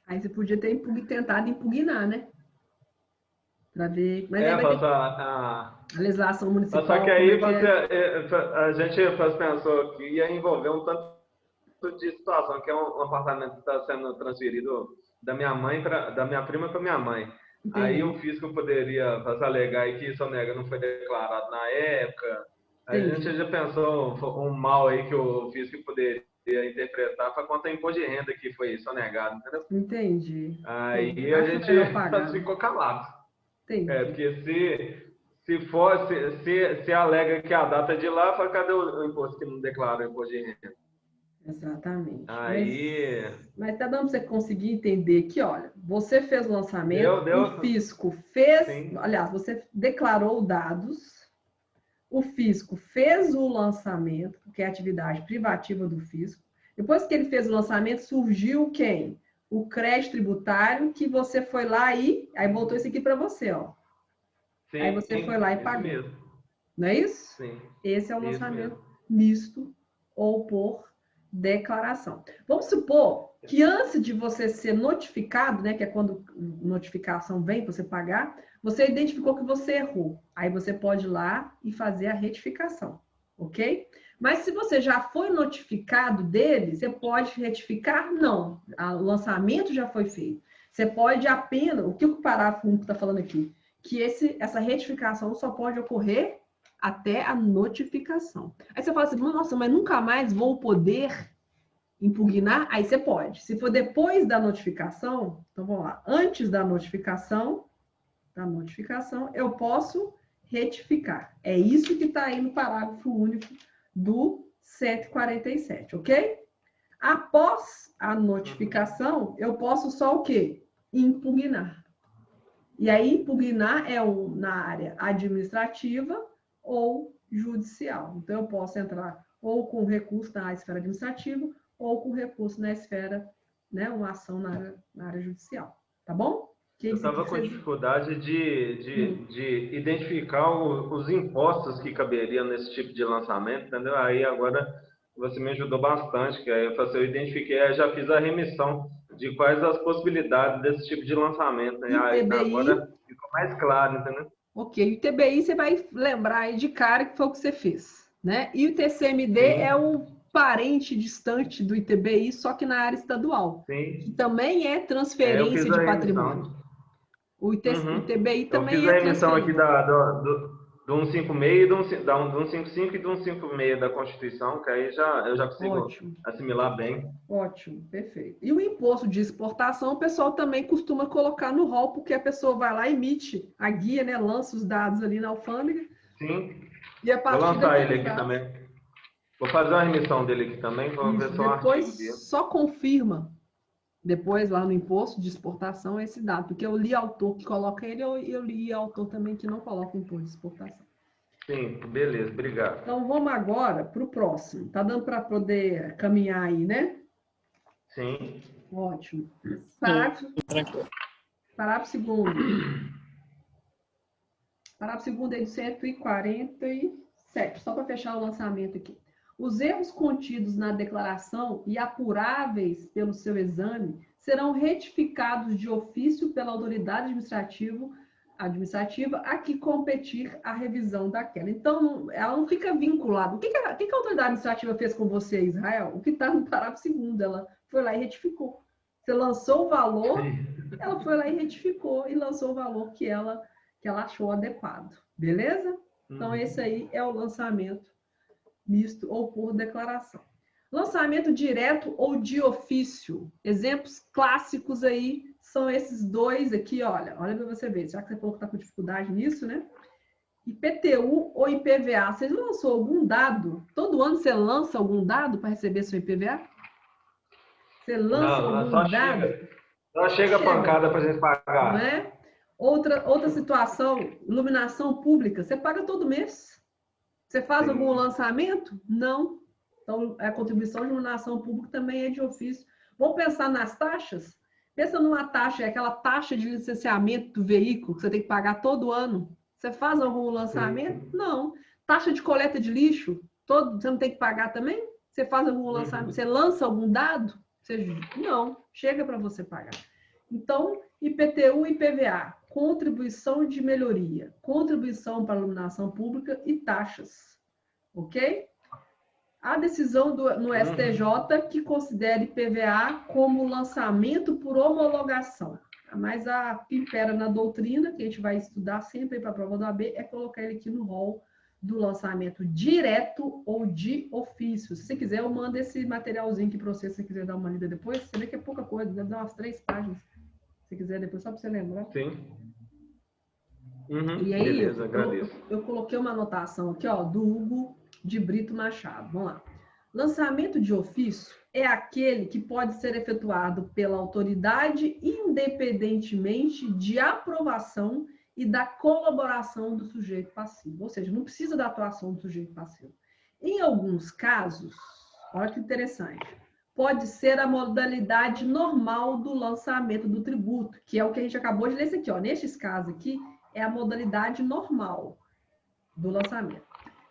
Aí você podia ter tentado impugnar, né? Para ver. Mas a legislação municipal. Só que aí a gente pensou que ia envolver um tanto de situação, que é um apartamento que está sendo transferido da minha prima para minha mãe. Entendi. Aí o fisco poderia alegar que sonega não foi declarado na época. Aí a gente já pensou um mal aí que o fisco poderia interpretar para conta imposto de renda que foi sonegado, entendeu? Entendi. Aí a gente ficou calado. Entendi. Porque se alega que a data é de lá, cadê o imposto que não declara o imposto de renda? Exatamente. Aí... Mas tá dando para você conseguir entender que, olha, você fez o lançamento, Deu. o fisco fez, Sim. aliás, você declarou dados, o fisco fez o lançamento, que é a atividade privativa do fisco. Depois que ele fez o lançamento, surgiu quem? O crédito tributário, que você foi lá e aí voltou isso aqui para você, ó. Sim, Aí você foi lá e pagou. mesmo. Não é isso? Sim. Esse é o Isso lançamento mesmo. misto ou por declaração. Vamos supor que antes de você ser notificado, né, que é quando notificação vem para você pagar, você identificou que você errou. Aí você pode ir lá e fazer a retificação, ok? Mas se você já foi notificado dele, você pode retificar? Não. O lançamento já foi feito. Você pode apenas... O que o parágrafo 1 está falando aqui? Que essa retificação só pode ocorrer até a notificação. Aí você fala assim, nossa, mas nunca mais vou poder impugnar? Aí você pode. Se for depois da notificação, então vamos lá, antes da notificação, eu posso retificar. É isso que está aí no parágrafo único do 147, ok? Após a notificação, eu posso só o quê? Impugnar. E aí, impugnar é na área administrativa ou judicial. Então, eu posso entrar ou com recurso na esfera administrativa ou com recurso na esfera, né, uma ação na área judicial. Tá bom? Eu estava com dificuldade de identificar os impostos que caberiam nesse tipo de lançamento, entendeu? Aí agora você me ajudou bastante, que aí eu identifiquei, aí já fiz a remissão de quais as possibilidades desse tipo de lançamento. Né? Aí agora ficou mais claro, entendeu? Ok, o ITBI você vai lembrar aí de cara que foi o que você fez, né? E o TCMD é o parente distante do ITBI, só que na área estadual. Sim. Que também é transferência de patrimônio. O ITBI também é transferência. Eu fiz a remissão aqui do 156 e do 155 e do 156 da Constituição, que aí eu já consigo assimilar bem. Ótimo, perfeito. E o imposto de exportação, o pessoal também costuma colocar no rol, porque a pessoa vai lá, emite a guia, né, lança os dados ali na alfândega. Sim. E a partir vou lançar ele aqui também. Vou fazer uma remissão dele aqui também, vou ver só o artigo dele. Só confirma. Depois, lá no imposto de exportação, esse dado. Porque eu li autor que coloca ele, eu li autor também que não coloca o imposto de exportação. Sim, beleza, obrigado. Então, vamos agora para o próximo. Tá dando para poder caminhar aí, né? Sim. Ótimo. Parágrafo segundo. Parágrafo segundo é de 147. Só para fechar o lançamento aqui. Os erros contidos na declaração e apuráveis pelo seu exame serão retificados de ofício pela autoridade administrativa a que competir a revisão daquela. Então, ela não fica vinculada. O que a autoridade administrativa fez com você, Israel? O que está no parágrafo segundo, ela foi lá e retificou. Você lançou o valor, ela foi lá e retificou e lançou o valor que ela achou adequado. Beleza? Então, esse aí é o lançamento misto ou por declaração. Lançamento direto ou de ofício. Exemplos clássicos aí são esses dois aqui, olha para você ver, já que você falou que está com dificuldade nisso, né? IPTU ou IPVA. Você lançou algum dado? Todo ano você lança algum dado para receber seu IPVA? Você lança algum dado? Só chega a pancada para a gente pagar. Não é? Outra situação, iluminação pública. Você paga todo mês. Você faz algum lançamento? Não. Então, a contribuição de iluminação pública também é de ofício. Vamos pensar nas taxas? Pensa numa taxa, aquela taxa de licenciamento do veículo que você tem que pagar todo ano. Você faz algum lançamento? Não. Taxa de coleta de lixo, você não tem que pagar também? Você faz algum lançamento? Você lança algum dado? Não, chega para você pagar. Então, IPTU e IPVA, contribuição de melhoria, contribuição para a iluminação pública e taxas. Ok? A decisão no STJ que considere IPVA como lançamento por homologação. Mas a que impera na doutrina, que a gente vai estudar sempre para a prova do AB, é colocar ele aqui no rol do lançamento direto ou de ofício. Se você quiser, eu mando esse materialzinho aqui para você, se você quiser dar uma lida depois. Você vê que é pouca coisa, deve dar umas 3 páginas. Se quiser depois, só para você lembrar. Sim. E aí, beleza, agradeço. Eu coloquei uma anotação aqui, ó, do Hugo de Brito Machado. Vamos lá. Lançamento de ofício é aquele que pode ser efetuado pela autoridade independentemente de aprovação e da colaboração do sujeito passivo. Ou seja, não precisa da atuação do sujeito passivo. Em alguns casos, olha que interessante, pode ser a modalidade normal do lançamento do tributo, que é o que a gente acabou de ler isso aqui. Ó. Nestes casos aqui, é a modalidade normal do lançamento.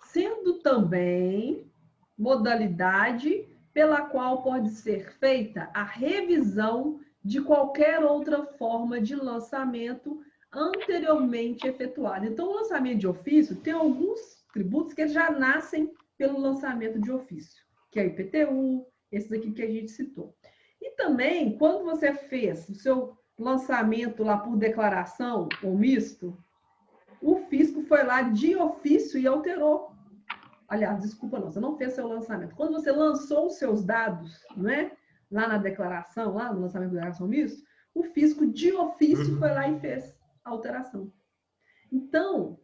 Sendo também modalidade pela qual pode ser feita a revisão de qualquer outra forma de lançamento anteriormente efetuada. Então, o lançamento de ofício tem alguns tributos que já nascem pelo lançamento de ofício, que é o IPTU, esses aqui que a gente citou. E também, quando você fez o seu lançamento lá por declaração ou misto, o fisco foi lá de ofício e alterou. Aliás, desculpa, não, você não fez seu lançamento. Quando você lançou os seus dados, não é? Lá na declaração, lá no lançamento da declaração misto, o fisco de ofício foi lá e fez a alteração. Então,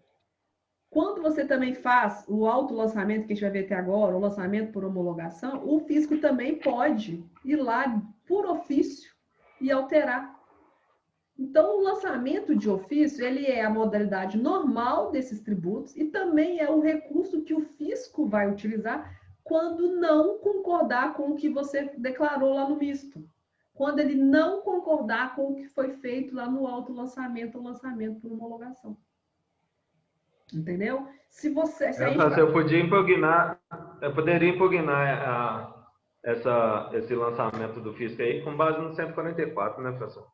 quando você também faz o autolançamento, que a gente vai ver até agora, o lançamento por homologação, o fisco também pode ir lá por ofício e alterar. Então, o lançamento de ofício, ele é a modalidade normal desses tributos e também é o recurso que o fisco vai utilizar quando não concordar com o que você declarou lá no misto. Quando ele não concordar com o que foi feito lá no autolançamento ou lançamento por homologação. Entendeu? Se você... eu poderia impugnar esse lançamento do fisco aí com base no 144, né, professor?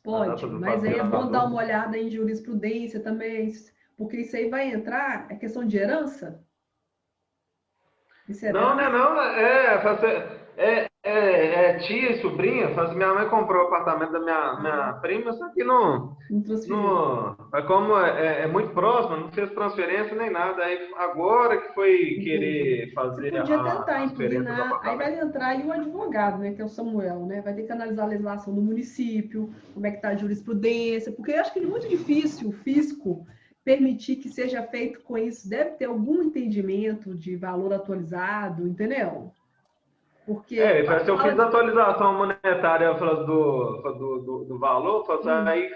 Pode, mas aí é bom dar uma olhada em jurisprudência também, porque isso aí vai entrar, é questão de herança? Não, é tia e sobrinha. Minha mãe comprou o apartamento da minha prima, só que não como é muito próximo, não fez transferência nem nada. Aí agora que foi querer fazer você podia tentar impugnar, aí vai entrar aí o advogado, né, que é o Samuel, né? Vai ter que analisar a legislação do município, como é que está a jurisprudência, porque eu acho que é muito difícil o fisco permitir que seja feito com isso. Deve ter algum entendimento de valor atualizado, entendeu? Porque se eu fiz a atualização monetária do valor, aí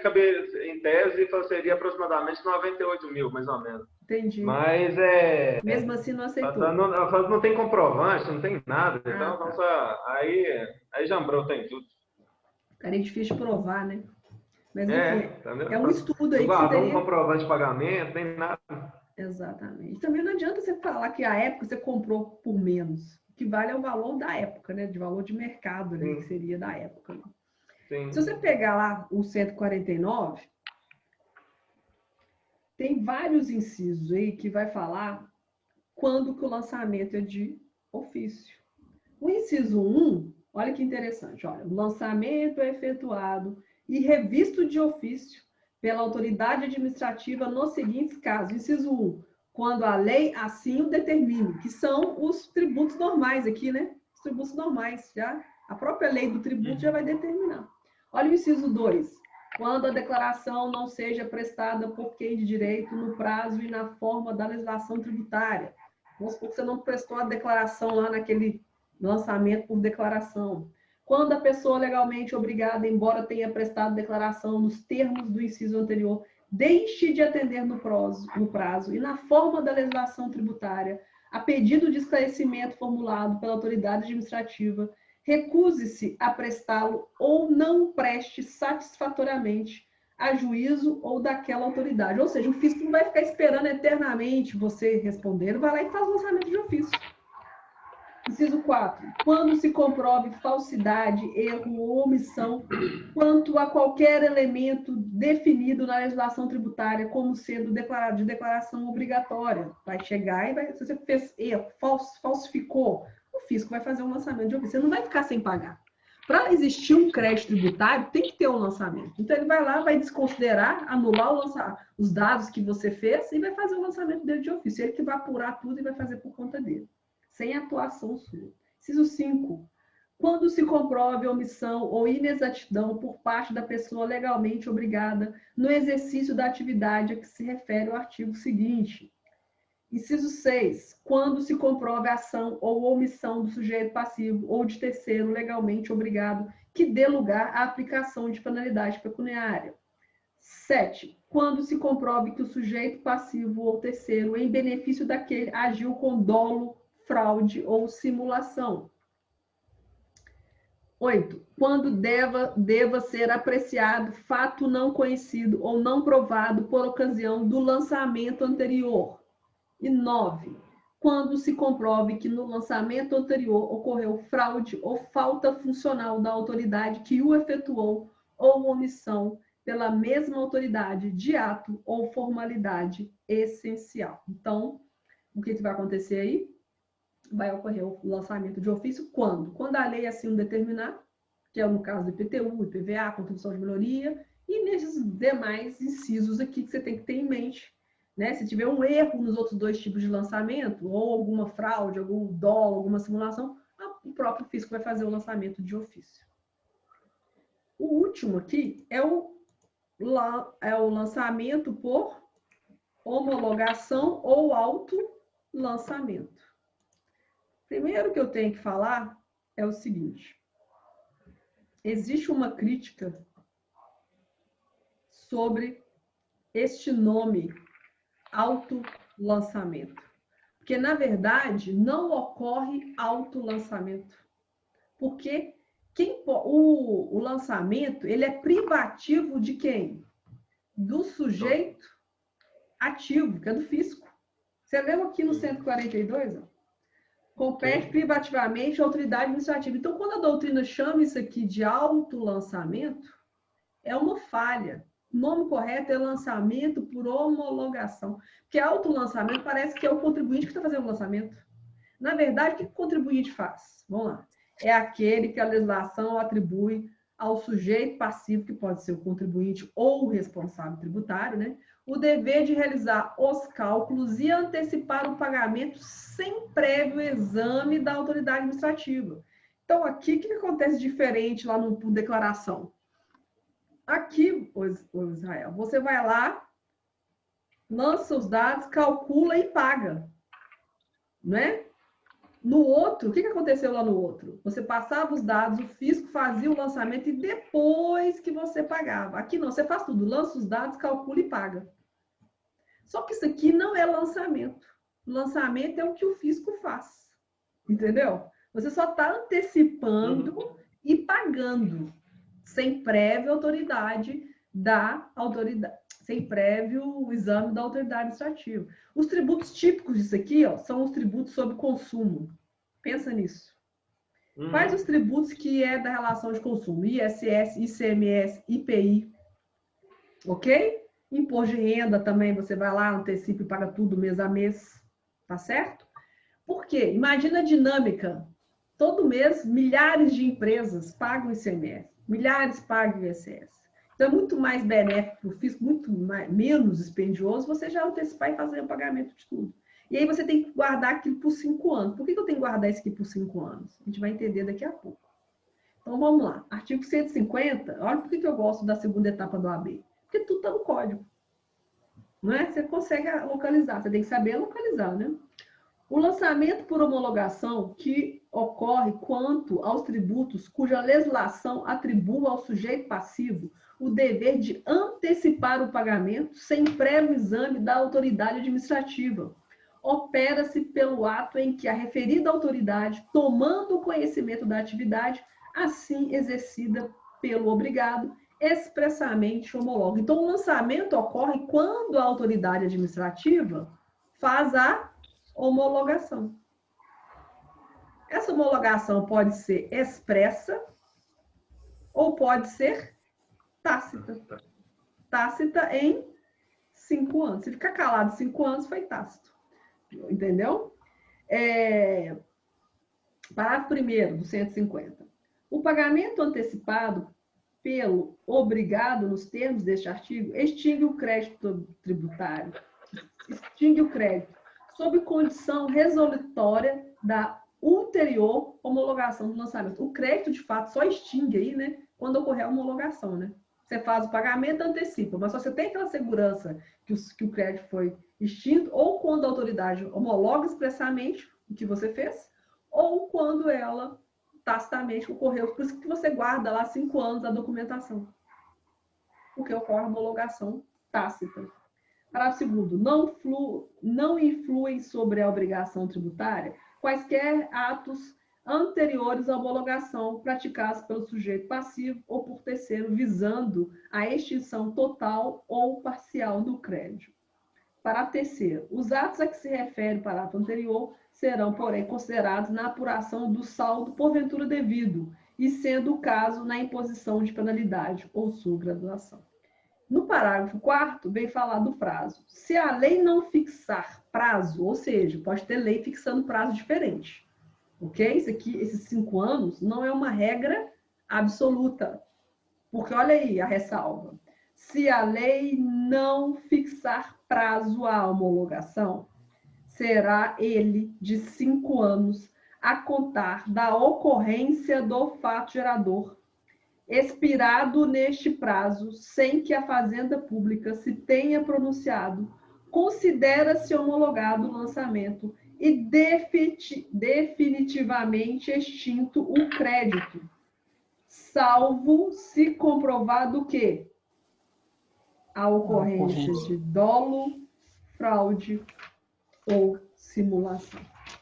em tese seria aproximadamente 98 mil, mais ou menos. Entendi. Mas mesmo assim não aceitou. Não tem comprovante, não tem nada. Então, tá. aí jambrou, tem tudo. Ficaria difícil de provar, né? Mas enfim, é um estudo aí que você teria... um comprovante de pagamento, nem nada. Exatamente. Também não adianta você falar que a época você comprou por menos. O que vale é o valor da época, né? De valor de mercado, né? Que seria da época. Né? Sim. Se você pegar lá o 149, tem vários incisos aí que vai falar quando que o lançamento é de ofício. O inciso 1, olha que interessante, olha, o lançamento é efetuado e revisto de ofício pela autoridade administrativa nos seguintes casos. Inciso 1, quando a lei assim o determine, que são os tributos normais aqui, né? Os tributos normais, já. A própria lei do tributo já vai determinar. Olha o inciso 2, quando a declaração não seja prestada por quem de direito no prazo e na forma da legislação tributária. Vamos supor que você não prestou a declaração lá naquele lançamento por declaração. Quando a pessoa legalmente obrigada, embora tenha prestado declaração nos termos do inciso anterior, deixe de atender no prazo e na forma da legislação tributária, a pedido de esclarecimento formulado pela autoridade administrativa, recuse-se a prestá-lo ou não preste satisfatoriamente a juízo ou daquela autoridade. Ou seja, o fisco não vai ficar esperando eternamente você responder, vai lá e faz o lançamento de ofício. Inciso 4. Quando se comprove falsidade, erro ou omissão quanto a qualquer elemento definido na legislação tributária como sendo declarado de declaração obrigatória, vai chegar e vai, se você fez erro, falsificou, o fisco vai fazer um lançamento de ofício. Você não vai ficar sem pagar. Para existir um crédito tributário, tem que ter um lançamento. Então, ele vai lá, vai desconsiderar, anular os dados que você fez e vai fazer o lançamento dele de ofício. Ele que vai apurar tudo e vai fazer por conta dele, sem atuação sua. Inciso 5. Quando se comprove omissão ou inexatidão por parte da pessoa legalmente obrigada no exercício da atividade a que se refere o artigo seguinte. Inciso 6. Quando se comprove a ação ou omissão do sujeito passivo ou de terceiro legalmente obrigado que dê lugar à aplicação de penalidade pecuniária. 7. Quando se comprove que o sujeito passivo ou terceiro, em benefício daquele, agiu com dolo, fraude ou simulação. 8. Quando deva ser apreciado fato não conhecido ou não provado por ocasião do lançamento anterior. E 9. Quando se comprove que no lançamento anterior ocorreu fraude ou falta funcional da autoridade que o efetuou ou omissão pela mesma autoridade de ato ou formalidade essencial. Então, o que vai acontecer aí? Vai ocorrer o lançamento de ofício quando? Quando a lei assim o determinar, que é no caso do IPTU, IPVA, contribuição de melhoria, e nesses demais incisos aqui que você tem que ter em mente, né? Se tiver um erro nos outros dois tipos de lançamento, ou alguma fraude, algum dolo, alguma simulação, o próprio fisco vai fazer o lançamento de ofício. O último aqui é o lançamento por homologação ou auto-lançamento. Primeiro que eu tenho que falar é o seguinte: existe uma crítica sobre este nome auto-lançamento. Porque, na verdade, não ocorre auto-lançamento. Porque o lançamento, ele é privativo de quem? Do sujeito ativo, que é do fisco. Você leu aqui no 142, ó? Compete privativamente a autoridade administrativa. Então, quando a doutrina chama isso aqui de auto-lançamento, é uma falha. O nome correto é lançamento por homologação. Porque auto-lançamento parece que é o contribuinte que está fazendo o lançamento. Na verdade, o que o contribuinte faz? Vamos lá. É aquele que a legislação atribui ao sujeito passivo, que pode ser o contribuinte ou o responsável tributário, né? O dever de realizar os cálculos e antecipar o pagamento sem prévio exame da autoridade administrativa. Então, aqui, o que acontece diferente lá no declaração? Aqui, o Israel, você vai lá, lança os dados, calcula e paga, né? No outro, o que aconteceu lá no outro? Você passava os dados, o fisco fazia o lançamento e depois que você pagava. Aqui não, você faz tudo, lança os dados, calcula e paga. Só que isso aqui não é lançamento. Lançamento é o que o fisco faz, entendeu? Você só está antecipando e pagando, sem prévia autoridade da autoridade, sem prévio exame da autoridade administrativa. Os tributos típicos disso aqui, ó, são os tributos sobre consumo. Pensa nisso. Quais os tributos que é da relação de consumo? ISS, ICMS, IPI. Ok? Imposto de renda também, você vai lá, antecipa e paga tudo mês a mês. Tá certo? Por quê? Imagina a dinâmica. Todo mês, milhares de empresas pagam ICMS. Milhares pagam ISS. Então, é muito mais benéfico para o fisco, menos dispendioso, você já antecipar e fazer o pagamento de tudo. E aí você tem que guardar aquilo por 5 anos. Por que eu tenho que guardar isso aqui por 5 anos? A gente vai entender daqui a pouco. Então, vamos lá. Artigo 150. Olha por que eu gosto da segunda etapa do AB. Porque tudo está no código. Não é? Você consegue localizar. Você tem que saber localizar, né? O lançamento por homologação que ocorre quanto aos tributos cuja legislação atribua ao sujeito passivo o dever de antecipar o pagamento sem prévio exame da autoridade administrativa. Opera-se pelo ato em que a referida autoridade, tomando conhecimento da atividade, assim exercida pelo obrigado, expressamente homologa. Então, o lançamento ocorre quando a autoridade administrativa faz a homologação. Essa homologação pode ser expressa ou pode ser tácita. Tácita em 5 anos. Se ficar calado 5 anos, foi tácito. Entendeu? Parágrafo 1º do 150. O pagamento antecipado pelo obrigado nos termos deste artigo extingue o crédito tributário. Extingue o crédito sob condição resolutória da ulterior homologação do lançamento. O crédito, de fato, só extingue aí, né, quando ocorrer a homologação, né? Você faz o pagamento, antecipa. Mas só você tem aquela segurança que o crédito foi extinto, ou quando a autoridade homologa expressamente o que você fez, ou quando ela tacitamente ocorreu. Por isso que você guarda lá 5 anos a documentação. Porque ocorre a homologação tácita. Parágrafo 2º. Não influem sobre a obrigação tributária quaisquer atos anteriores à homologação praticados pelo sujeito passivo ou por terceiro, visando a extinção total ou parcial do crédito. Parágrafo 3º. Os atos a que se refere o parágrafo anterior serão, porém, considerados na apuração do saldo porventura devido, e sendo o caso na imposição de penalidade ou subgraduação. No parágrafo 4º, vem falar do prazo. Se a lei não fixar prazo, ou seja, pode ter lei fixando prazo diferente, ok? Isso aqui, esses 5 anos, não é uma regra absoluta, porque olha aí a ressalva. Se a lei não fixar prazo à homologação, será ele de 5 anos a contar da ocorrência do fato gerador, expirado neste prazo, sem que a Fazenda Pública se tenha pronunciado, considera-se homologado o lançamento e definitivamente extinto o crédito, salvo se comprovado que a ocorrência de dolo, fraude ou simulação.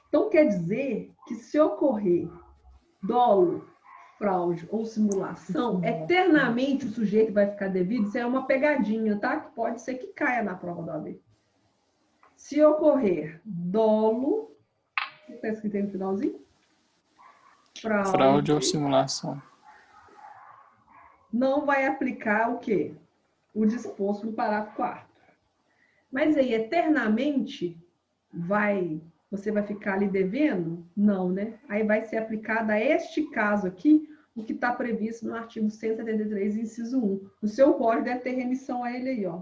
Então, quer dizer que se ocorrer dolo, fraude ou simulação, eternamente o sujeito vai ficar devido. Isso é uma pegadinha, tá? Que pode ser que caia na prova da OAB. Se ocorrer dolo, o que está escrito aí no finalzinho? Fraude ou simulação. Não vai aplicar o quê? O disposto no parágrafo 4º. Mas aí, eternamente, você vai ficar ali devendo? Não, né? Aí vai ser aplicado a este caso aqui, o que está previsto no artigo 173, inciso 1. No seu código deve ter remissão a ele aí, ó.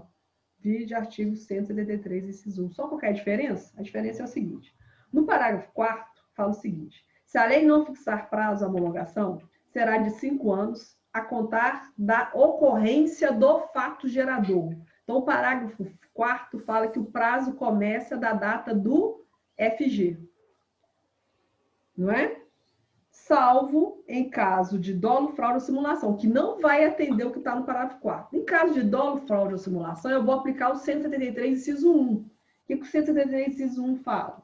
Vide artigo 173, inciso 1. Só qual que é a diferença? A diferença é o seguinte. No parágrafo 4º, fala o seguinte. Se a lei não fixar prazo à homologação, será de 5 anos a contar da ocorrência do fato gerador. Então, o parágrafo 4º fala que o prazo começa da data do FG. Não é? Salvo em caso de dolo, fraude ou simulação, que não vai atender o que está no parágrafo 4º. Em caso de dolo, fraude ou simulação, eu vou aplicar o 173, inciso 1. O que o 173, inciso 1 fala?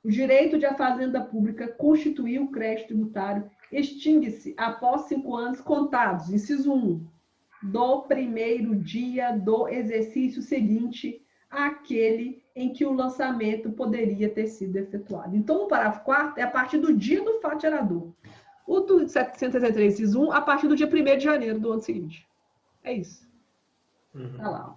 O direito de a Fazenda Pública constituir o crédito tributário extingue-se após 5 anos contados, inciso 1, do primeiro dia do exercício seguinte àquele em que o lançamento poderia ter sido efetuado. Então, o parágrafo 4º é a partir do dia do fato gerador. O do 763, inciso 1, a partir do dia 1º de janeiro do ano seguinte. É isso. Está lá. Ó.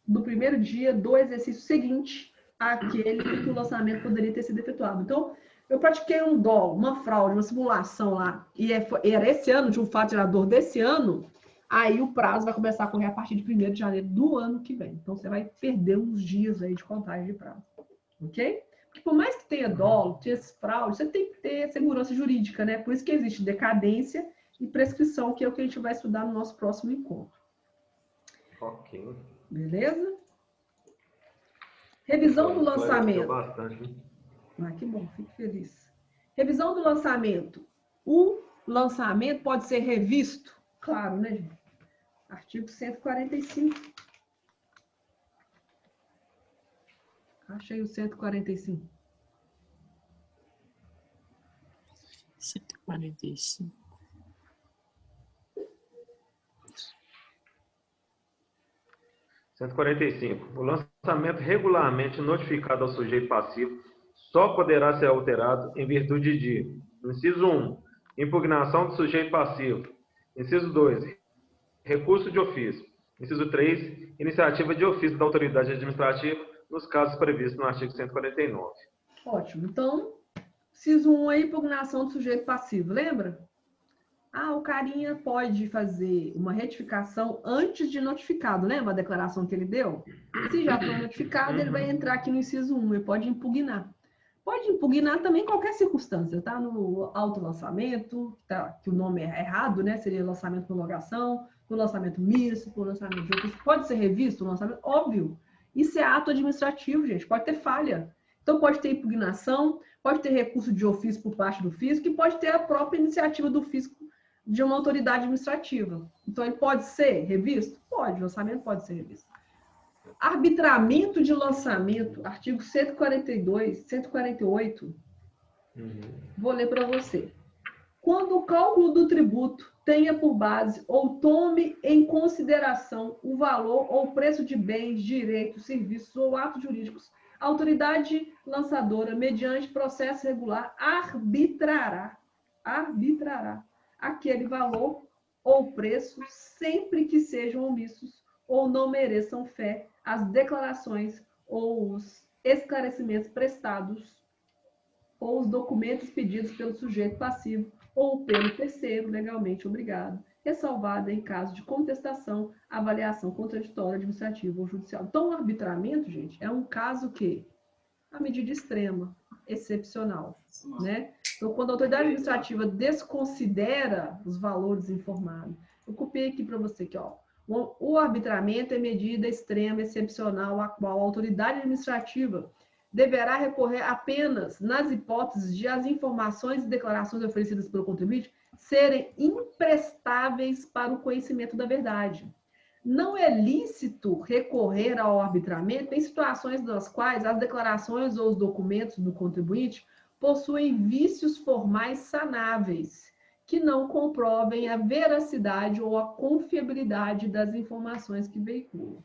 Do primeiro dia do exercício seguinte àquele em que o lançamento poderia ter sido efetuado. Então, eu pratiquei um dolo, uma fraude, uma simulação lá, e era esse ano, de um fato gerador desse ano, aí o prazo vai começar a correr a partir de 1º de janeiro do ano que vem. Então, você vai perder uns dias aí de contagem de prazo. Ok? Porque por mais que tenha dolo, tenha fraude, você tem que ter segurança jurídica, né? Por isso que existe decadência e prescrição, que é o que a gente vai estudar no nosso próximo encontro. Ok. Beleza? Revisão do lançamento. Bastante. Ah, que bom, fico feliz. Revisão do lançamento. O lançamento pode ser revisto? Claro, né, gente? Artigo 145. Achei o 145. 145. O lançamento regularmente notificado ao sujeito passivo só poderá ser alterado em virtude de: inciso 1, impugnação do sujeito passivo; inciso 2, recurso de ofício; inciso 3, iniciativa de ofício da autoridade administrativa, nos casos previstos no artigo 149. Ótimo. Então, inciso 1 é impugnação do sujeito passivo, lembra? Ah, o carinha pode fazer uma retificação antes de notificado, lembra a declaração que ele deu? Se já foi notificado, ele vai entrar aqui no inciso 1, ele pode impugnar. Pode impugnar também qualquer circunstância, tá? No autolançamento, que o nome é errado, né? Seria lançamento por prorrogação, por lançamento misto, por lançamento de ofício. Pode ser revisto o lançamento? Óbvio. Isso é ato administrativo, gente. Pode ter falha. Então, pode ter impugnação, pode ter recurso de ofício por parte do físico e pode ter a própria iniciativa do físico de uma autoridade administrativa. Então, ele pode ser revisto? Pode. O lançamento pode ser revisto. Arbitramento de lançamento, artigo 142, 148. Vou ler para você. Quando o cálculo do tributo tenha por base ou tome em consideração o valor ou preço de bens, direitos, serviços ou atos jurídicos, a autoridade lançadora, mediante processo regular, arbitrará aquele valor ou preço sempre que sejam omissos ou não mereçam fé as declarações ou os esclarecimentos prestados ou os documentos pedidos pelo sujeito passivo ou pelo terceiro legalmente obrigado, ressalvada em caso de contestação, avaliação contraditória, administrativa ou judicial. Então, o arbitramento, gente, é um caso que a medida extrema, excepcional, né? Então, quando a autoridade administrativa desconsidera os valores informados, eu copiei aqui para você aqui, ó. O arbitramento é medida extrema, excepcional, a qual a autoridade administrativa deverá recorrer apenas nas hipóteses de as informações e declarações oferecidas pelo contribuinte serem imprestáveis para o conhecimento da verdade. Não é lícito recorrer ao arbitramento em situações nas quais as declarações ou os documentos do contribuinte possuem vícios formais sanáveis, que não comprovem a veracidade ou a confiabilidade das informações que veiculam.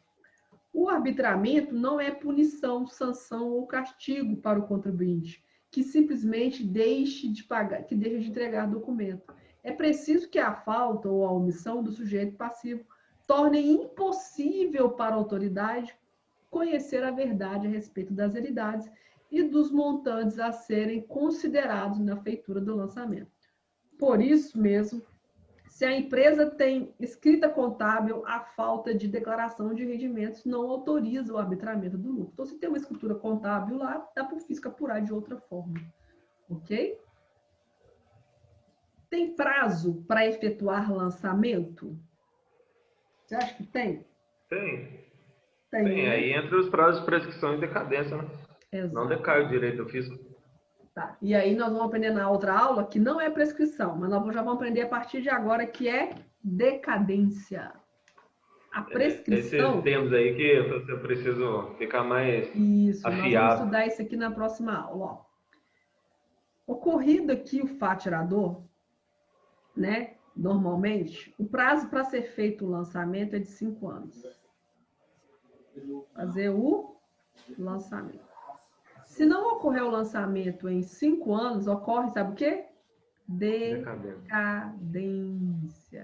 O arbitramento não é punição, sanção ou castigo para o contribuinte, que simplesmente deixe de pagar, que deixe de entregar documento. É preciso que a falta ou a omissão do sujeito passivo torne impossível para a autoridade conhecer a verdade a respeito das realidades e dos montantes a serem considerados na feitura do lançamento. Por isso mesmo, se a empresa tem escrita contábil, a falta de declaração de rendimentos não autoriza o arbitramento do lucro. Então, se tem uma escritura contábil lá, dá para o fisco apurar de outra forma. Ok? Tem prazo para efetuar lançamento? Você acha que tem? Tem. Tem, né? Aí entre os prazos de prescrição e decadência, né? Exato. Não decai o direito do fisco. Tá. E aí nós vamos aprender na outra aula que não é prescrição, mas nós já vamos aprender a partir de agora que é decadência. A prescrição... Esses termos aí que você precisa ficar mais isso, afiado. Nós vamos estudar isso aqui na próxima aula. Ó. Ocorrido aqui o fatirador, né? Normalmente, o prazo para ser feito o lançamento é de 5 anos. Fazer o lançamento. Se não ocorrer o lançamento em 5 anos, ocorre, sabe o quê? Decadência.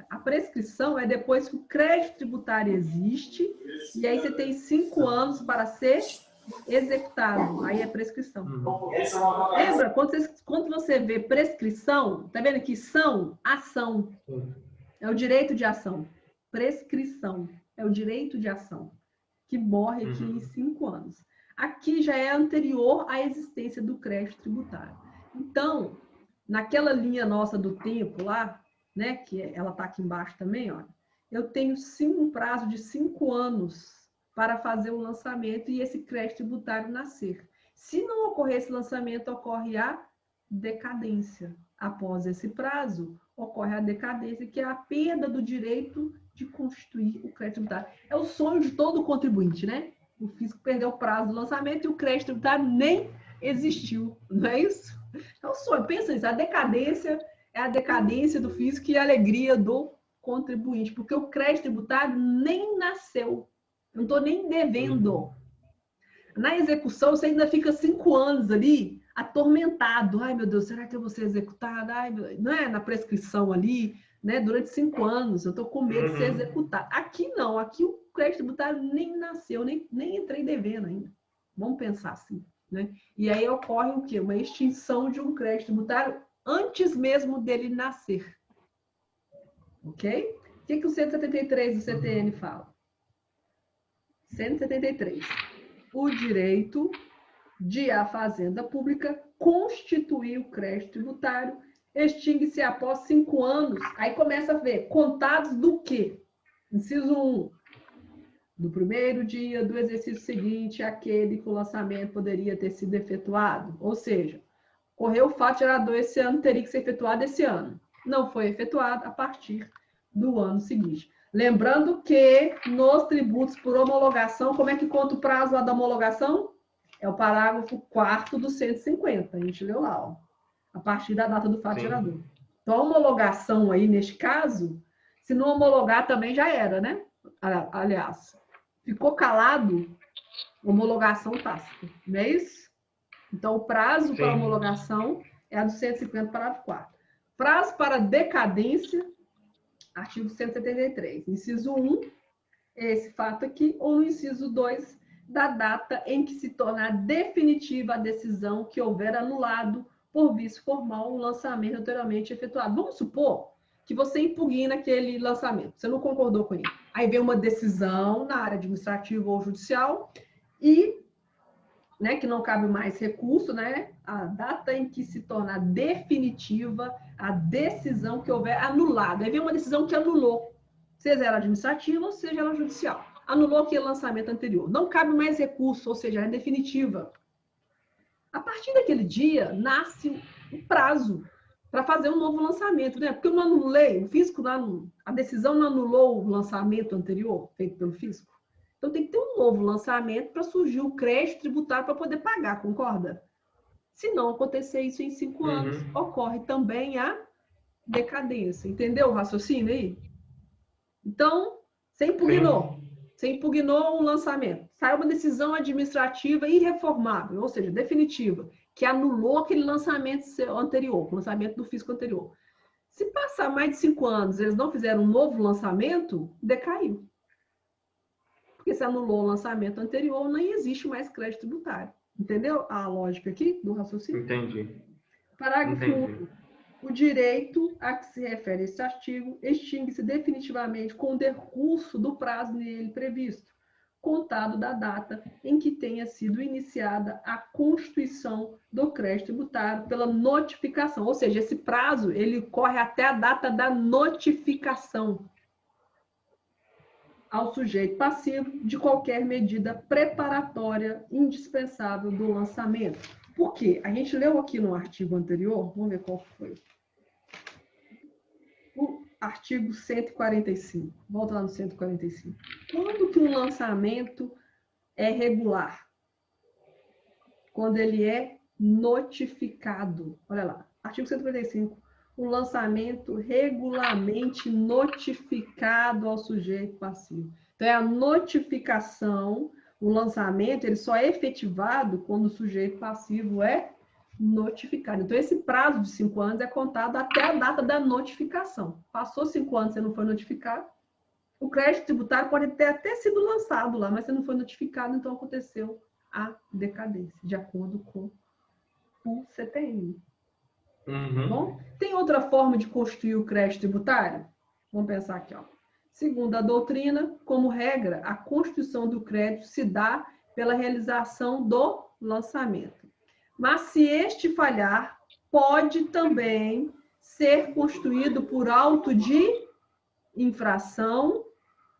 A prescrição é depois que o crédito tributário existe, e aí você tem 5 anos para ser executado. Aí é prescrição. Lembra, quando você vê prescrição, tá vendo aqui? Ação. É o direito de ação. Prescrição é o direito de ação, que morre aqui em 5 anos. Aqui já é anterior à existência do crédito tributário. Então, naquela linha nossa do tempo lá, né, que ela está aqui embaixo também, ó, eu tenho um prazo de 5 anos para fazer o lançamento e esse crédito tributário nascer. Se não ocorrer esse lançamento, ocorre a decadência. Após esse prazo, ocorre a decadência, que é a perda do direito de constituir o crédito tributário. É o sonho de todo contribuinte, né? O fisco perdeu o prazo do lançamento e o crédito tributário nem existiu, não é isso? É o sonho. Pensa nisso, a decadência é a decadência do fisco e a alegria do contribuinte, porque o crédito tributário nem nasceu. Eu não estou nem devendo. Na execução, você ainda fica 5 anos ali, atormentado. Ai, meu Deus, será que eu vou ser executado? Ai, não é? Na prescrição ali, né? Durante 5 anos, eu estou com medo de ser executado. Aqui não, aqui o crédito tributário nem nasceu, nem entrei devendo ainda. Vamos pensar assim, né? E aí ocorre o quê? Uma extinção de um crédito tributário antes mesmo dele nascer. Ok? O que o 173 do CTN fala? 173. O direito de a Fazenda Pública constituir o crédito tributário, extingue-se após 5 anos. Aí começa a ver, contados do quê? Inciso 1. No primeiro dia do exercício seguinte, aquele que o lançamento poderia ter sido efetuado. Ou seja, ocorreu o fato gerador esse ano, teria que ser efetuado esse ano. Não foi efetuado a partir do ano seguinte. Lembrando que nos tributos por homologação, como é que conta o prazo lá da homologação? É o parágrafo 4º do 150. A gente leu lá, ó, a partir da data do fato gerador. Então, a homologação aí, neste caso, se não homologar também já era, né? Aliás, ficou calado, homologação tácita, não é isso? Então, o prazo para homologação é a do 150, parágrafo 4º. Prazo para decadência, artigo 173. Inciso 1, esse fato aqui, ou no inciso 2, da data em que se tornar definitiva a decisão que houver anulado por vício formal o lançamento anteriormente efetuado. Vamos supor que você impugna aquele lançamento, você não concordou com ele. Aí vem uma decisão na área administrativa ou judicial e, né, que não cabe mais recurso, né, a data em que se torna definitiva a decisão que houver anulado. Aí vem uma decisão que anulou, seja ela administrativa ou seja ela judicial. Anulou aquele lançamento anterior. Não cabe mais recurso, ou seja, é definitiva. A partir daquele dia, nasce um prazo para fazer um novo lançamento, né? Porque eu não anulei, o fisco, a decisão não anulou o lançamento anterior, feito pelo fisco. Então, tem que ter um novo lançamento para surgir o crédito tributário para poder pagar, concorda? Se não acontecer isso em 5 anos, ocorre também a decadência. Entendeu o raciocínio aí? Então, você impugnou um lançamento. Saiu uma decisão administrativa irreformável, ou seja, definitiva, que anulou aquele lançamento anterior, o lançamento do fisco anterior. Se passar mais de 5 anos, eles não fizeram um novo lançamento, decaiu. Porque se anulou o lançamento anterior, não existe mais crédito tributário. Entendeu a lógica aqui do raciocínio? Entendi. Parágrafo 1. O direito a que se refere esse artigo extingue-se definitivamente com o decurso do prazo nele previsto, contado da data em que tenha sido iniciada a constituição do crédito tributário pela notificação. Ou seja, esse prazo ele corre até a data da notificação ao sujeito passivo de qualquer medida preparatória indispensável do lançamento. Por quê? A gente leu aqui no artigo anterior, vamos ver qual foi. O artigo 145. Volta lá no 145. Quando que um lançamento é regular? Quando ele é notificado. Olha lá, artigo 145. O lançamento regularmente notificado ao sujeito passivo. Então, é a notificação, o lançamento, ele só é efetivado quando o sujeito passivo é notificado. Então, esse prazo de 5 anos é contado até a data da notificação. Passou 5 anos e você não foi notificado, o crédito tributário pode ter até sido lançado lá, mas você não foi notificado, então aconteceu a decadência, de acordo com o CTN. Bom, tem outra forma de constituir o crédito tributário? Vamos pensar aqui, ó. Segundo a doutrina, como regra, a constituição do crédito se dá pela realização do lançamento. Mas se este falhar, pode também ser constituído por auto de infração,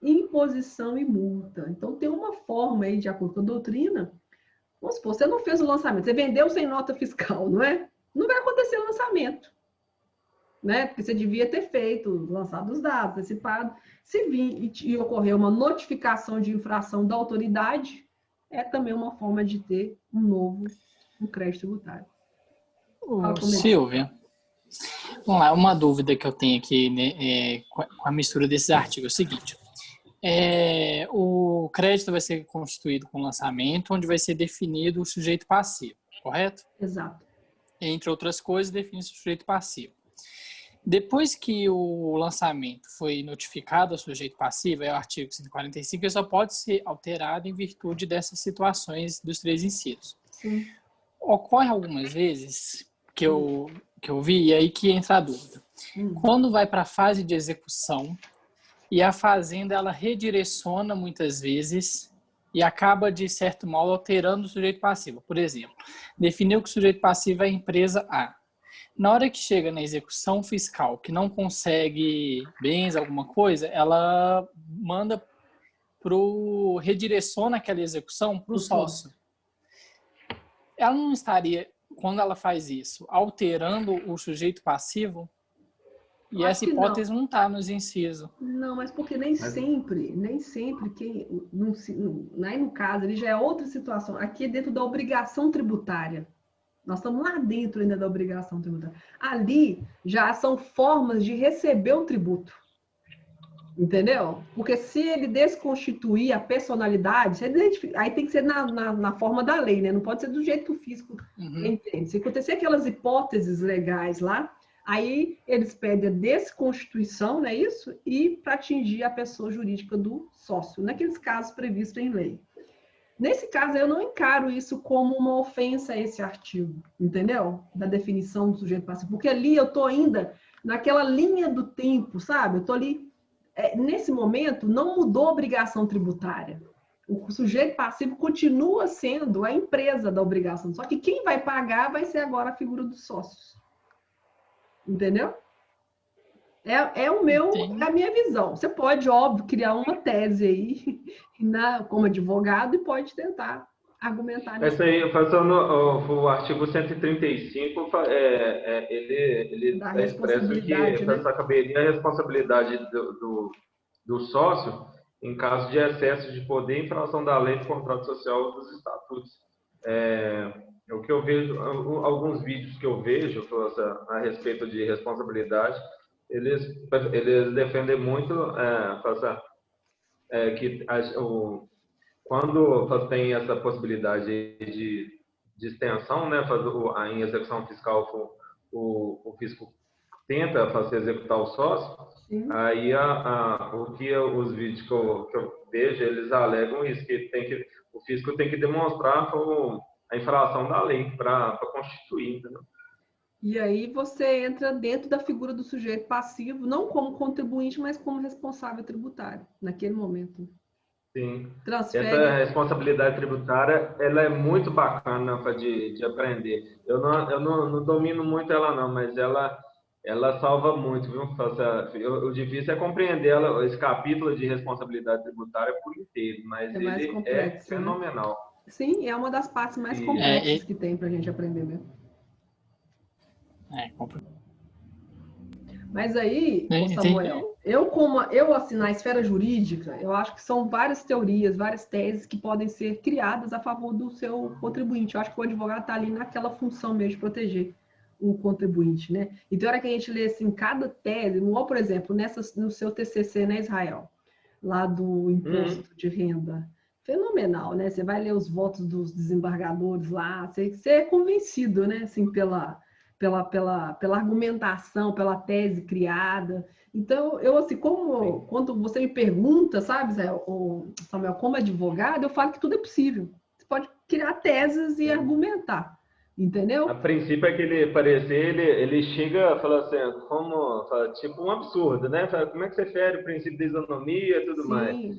imposição e multa. Então, tem uma forma aí, de acordo com a doutrina. Vamos supor, você não fez o lançamento, você vendeu sem nota fiscal, não é? Não vai acontecer o lançamento, né? Porque você devia ter feito, lançado os dados, antecipado. Se vir e ocorrer uma notificação de infração da autoridade, é também uma forma de ter um crédito tributário. Silvia, vamos lá, uma dúvida que eu tenho aqui, né, com a mistura desses artigos é o seguinte. O crédito vai ser constituído com lançamento, onde vai ser definido o sujeito passivo, correto? Exato. Entre outras coisas, define-se o sujeito passivo. Depois que o lançamento foi notificado ao sujeito passivo, é o artigo 145, ele só pode ser alterado em virtude dessas situações dos 3 incisos. Sim. Ocorre algumas vezes que eu vi, e aí que entra a dúvida. Quando vai para a fase de execução e a fazenda ela redireciona muitas vezes e acaba, de certo modo, alterando o sujeito passivo. Por exemplo, definiu que o sujeito passivo é a empresa A. Na hora que chega na execução fiscal, que não consegue bens, alguma coisa, ela manda redireciona aquela execução para o sócio. Ela não estaria, quando ela faz isso, alterando o sujeito passivo? E essa hipótese não está nos incisos. Não, mas porque nem sempre quem, aí no caso, ele já é outra situação. Aqui é dentro da obrigação tributária. Nós estamos lá dentro ainda da obrigação tributária. Ali já são formas de receber o tributo. Entendeu? Porque se ele desconstituir a personalidade, aí tem que ser na forma da lei, né? Não pode ser do jeito que o fisco entende. Se acontecer aquelas hipóteses legais lá, aí eles pedem a desconstituição, não é isso? E para atingir a pessoa jurídica do sócio, naqueles casos previstos em lei. Nesse caso, eu não encaro isso como uma ofensa a esse artigo, entendeu? Da definição do sujeito passivo. Porque ali eu estou ainda naquela linha do tempo, sabe? Eu estou ali, nesse momento, não mudou a obrigação tributária. O sujeito passivo continua sendo a empresa da obrigação. Só que quem vai pagar vai ser agora a figura dos sócios. Entendeu? É a minha visão. Você pode, óbvio, criar uma tese aí como advogado e pode tentar argumentar. Essa aí, passando o artigo 135, ele expressa que essa caberia a responsabilidade do sócio em caso de excesso de poder em infração da lei de contrato social ou dos estatutos. O que eu vejo, alguns vídeos que eu vejo a respeito de responsabilidade, eles defendem muito que quando tem essa possibilidade de extensão, né, em execução fiscal, o fisco tenta executar o sócio. Sim. Aí os vídeos que eu vejo, eles alegam isso, que o fisco tem que demonstrar a infração da lei para constituir, entendeu? E aí você entra dentro da figura do sujeito passivo, não como contribuinte, mas como responsável tributário, naquele momento. Sim. Essa responsabilidade tributária, ela é muito bacana de aprender. Eu não domino muito ela não, mas ela salva muito, viu? O difícil é compreender esse capítulo de responsabilidade tributária por inteiro, mas ele complexo, é fenomenal. Né? Sim, é uma das partes mais complexas que tem para a gente aprender mesmo. Mas aí, Samuel, na esfera jurídica, eu acho que são várias teorias, várias teses que podem ser criadas a favor do seu contribuinte. Eu acho que o advogado está ali naquela função mesmo de proteger o contribuinte, né? Então, a hora que a gente lê assim, cada tese, por exemplo, no seu TCC, né, Israel, lá do imposto de renda, fenomenal, né? Você vai ler os votos dos desembargadores lá, você é convencido, né, assim, pela argumentação, pela tese criada. Então, eu assim, quando você me pergunta, sabe, Samuel, como advogado, eu falo que tudo é possível. Você pode criar teses e argumentar, entendeu? A princípio, ele chega a falar assim, tipo um absurdo, né? Fala, como é que você fere o princípio da isonomia e tudo mais?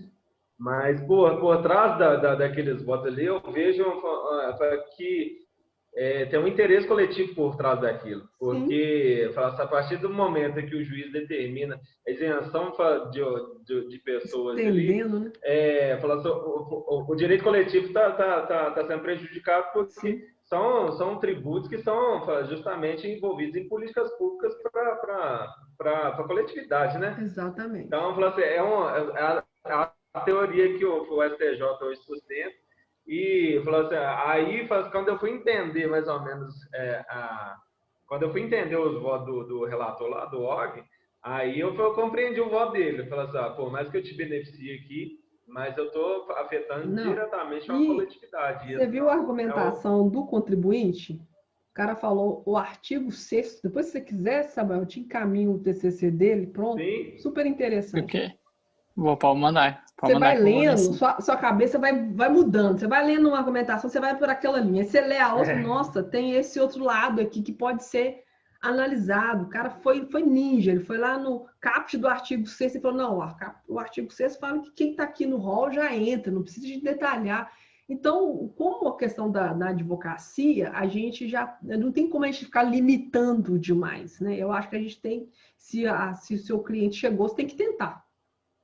Mas, por trás daqueles votos ali, eu vejo que tem um interesse coletivo por trás daquilo, porque a partir do momento em que o juiz determina a isenção de pessoas ali, né? O direito coletivo está sendo prejudicado porque são tributos que são justamente envolvidos em políticas públicas para a coletividade, né? Exatamente. Então, a teoria que o STJ hoje sustenta. E falou assim, aí quando eu fui entender mais ou menos, quando eu fui entender os votos do relator lá, do OG, aí eu compreendi o voto dele. Eu falei assim, por mais que eu te beneficie aqui, mas eu estou afetando diretamente a coletividade. Você viu a argumentação do contribuinte? O cara falou o artigo 6º, depois se você quiser, Samuel, eu te encaminho o TCC dele, pronto. Sim. Super interessante. O quê? Pode mandar. Você vai lendo, sua cabeça vai mudando. Você vai lendo uma argumentação, você vai por aquela linha. Você lê a outra, nossa, tem esse outro lado aqui que pode ser analisado, o cara foi ninja, ele foi lá no caput do artigo 6º e falou, não, o artigo 6º fala que quem está aqui no rol já entra, não precisa de detalhar. Então, como a questão da advocacia, a gente já não tem como a gente ficar limitando demais, né? Eu acho que a gente tem, se o seu cliente chegou, você tem que tentar,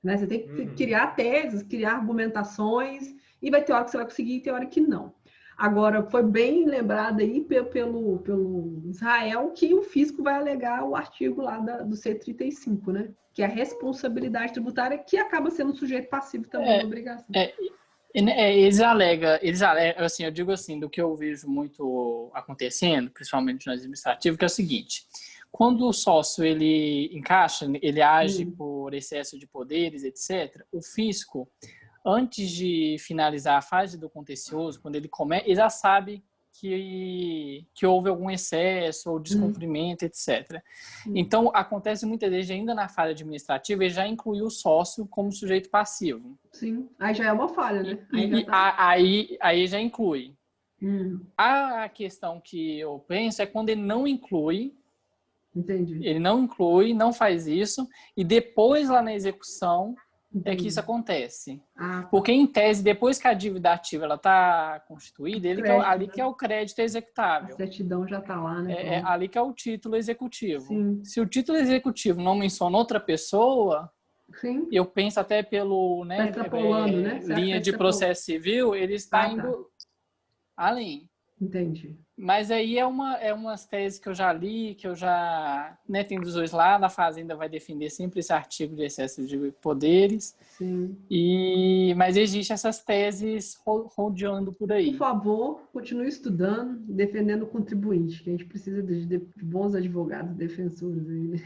né? Você tem que criar teses, criar argumentações, e vai ter hora que você vai conseguir e tem hora que não. Agora, foi bem lembrado aí pelo Israel que o fisco vai alegar o artigo lá do C35, né? Que é a responsabilidade tributária, que acaba sendo um sujeito passivo também da obrigação. Eles alegam, assim, eu digo assim, do que eu vejo muito acontecendo, principalmente no administrativo, que é o seguinte: quando o sócio ele encaixa, ele age por excesso de poderes, etc., o fisco, antes de finalizar a fase do contencioso, quando ele começa, ele já sabe que houve algum excesso ou descumprimento, etc. Então, acontece muitas vezes, ainda na falha administrativa, ele já incluiu o sócio como sujeito passivo. Sim, aí já é uma falha, né? Aí já inclui. A questão que eu penso é quando ele não inclui. Entendi. Ele não inclui, não faz isso, e depois lá na execução é que isso acontece. Porque, em tese, depois que a dívida ativa está constituída, ali que é o crédito executável. A certidão já está lá, né? É ali que é o título executivo. Sim. Se o título executivo não menciona outra pessoa, sim, eu penso até pelo extrapolando, né? linha de processo civil, ele está indo além. Entendi. Mas aí é umas teses que eu já li, que eu já... Né, tem dos dois lados, a Fazenda vai defender sempre esse artigo de excesso de poderes. Sim. Mas existem essas teses rodeando por aí. Por favor, continue estudando, defendendo o contribuinte, que a gente precisa de bons advogados, defensores aí, né?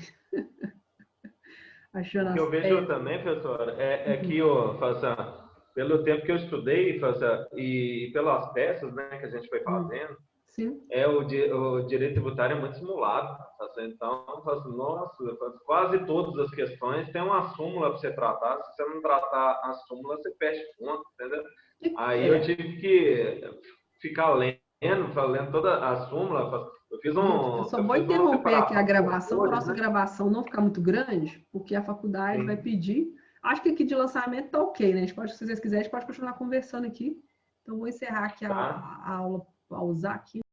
Achando o que eu vejo também, professora, é que pelo tempo que eu estudei, e pelas peças, né, que a gente foi fazendo, Sim. O direito tributário é muito simulado. Então, quase todas as questões tem uma súmula para você tratar. Se você não tratar a súmula, você perde ponto, entendeu? Aí eu tive que ficar lendo toda a súmula. Eu fiz Eu só vou interromper aqui a gravação, para a nossa gravação não ficar muito grande, porque a faculdade vai pedir. Acho que aqui de lançamento tá ok, né? Se vocês quiserem, a gente pode continuar conversando aqui. Então, vou encerrar aqui a aula, pausar aqui.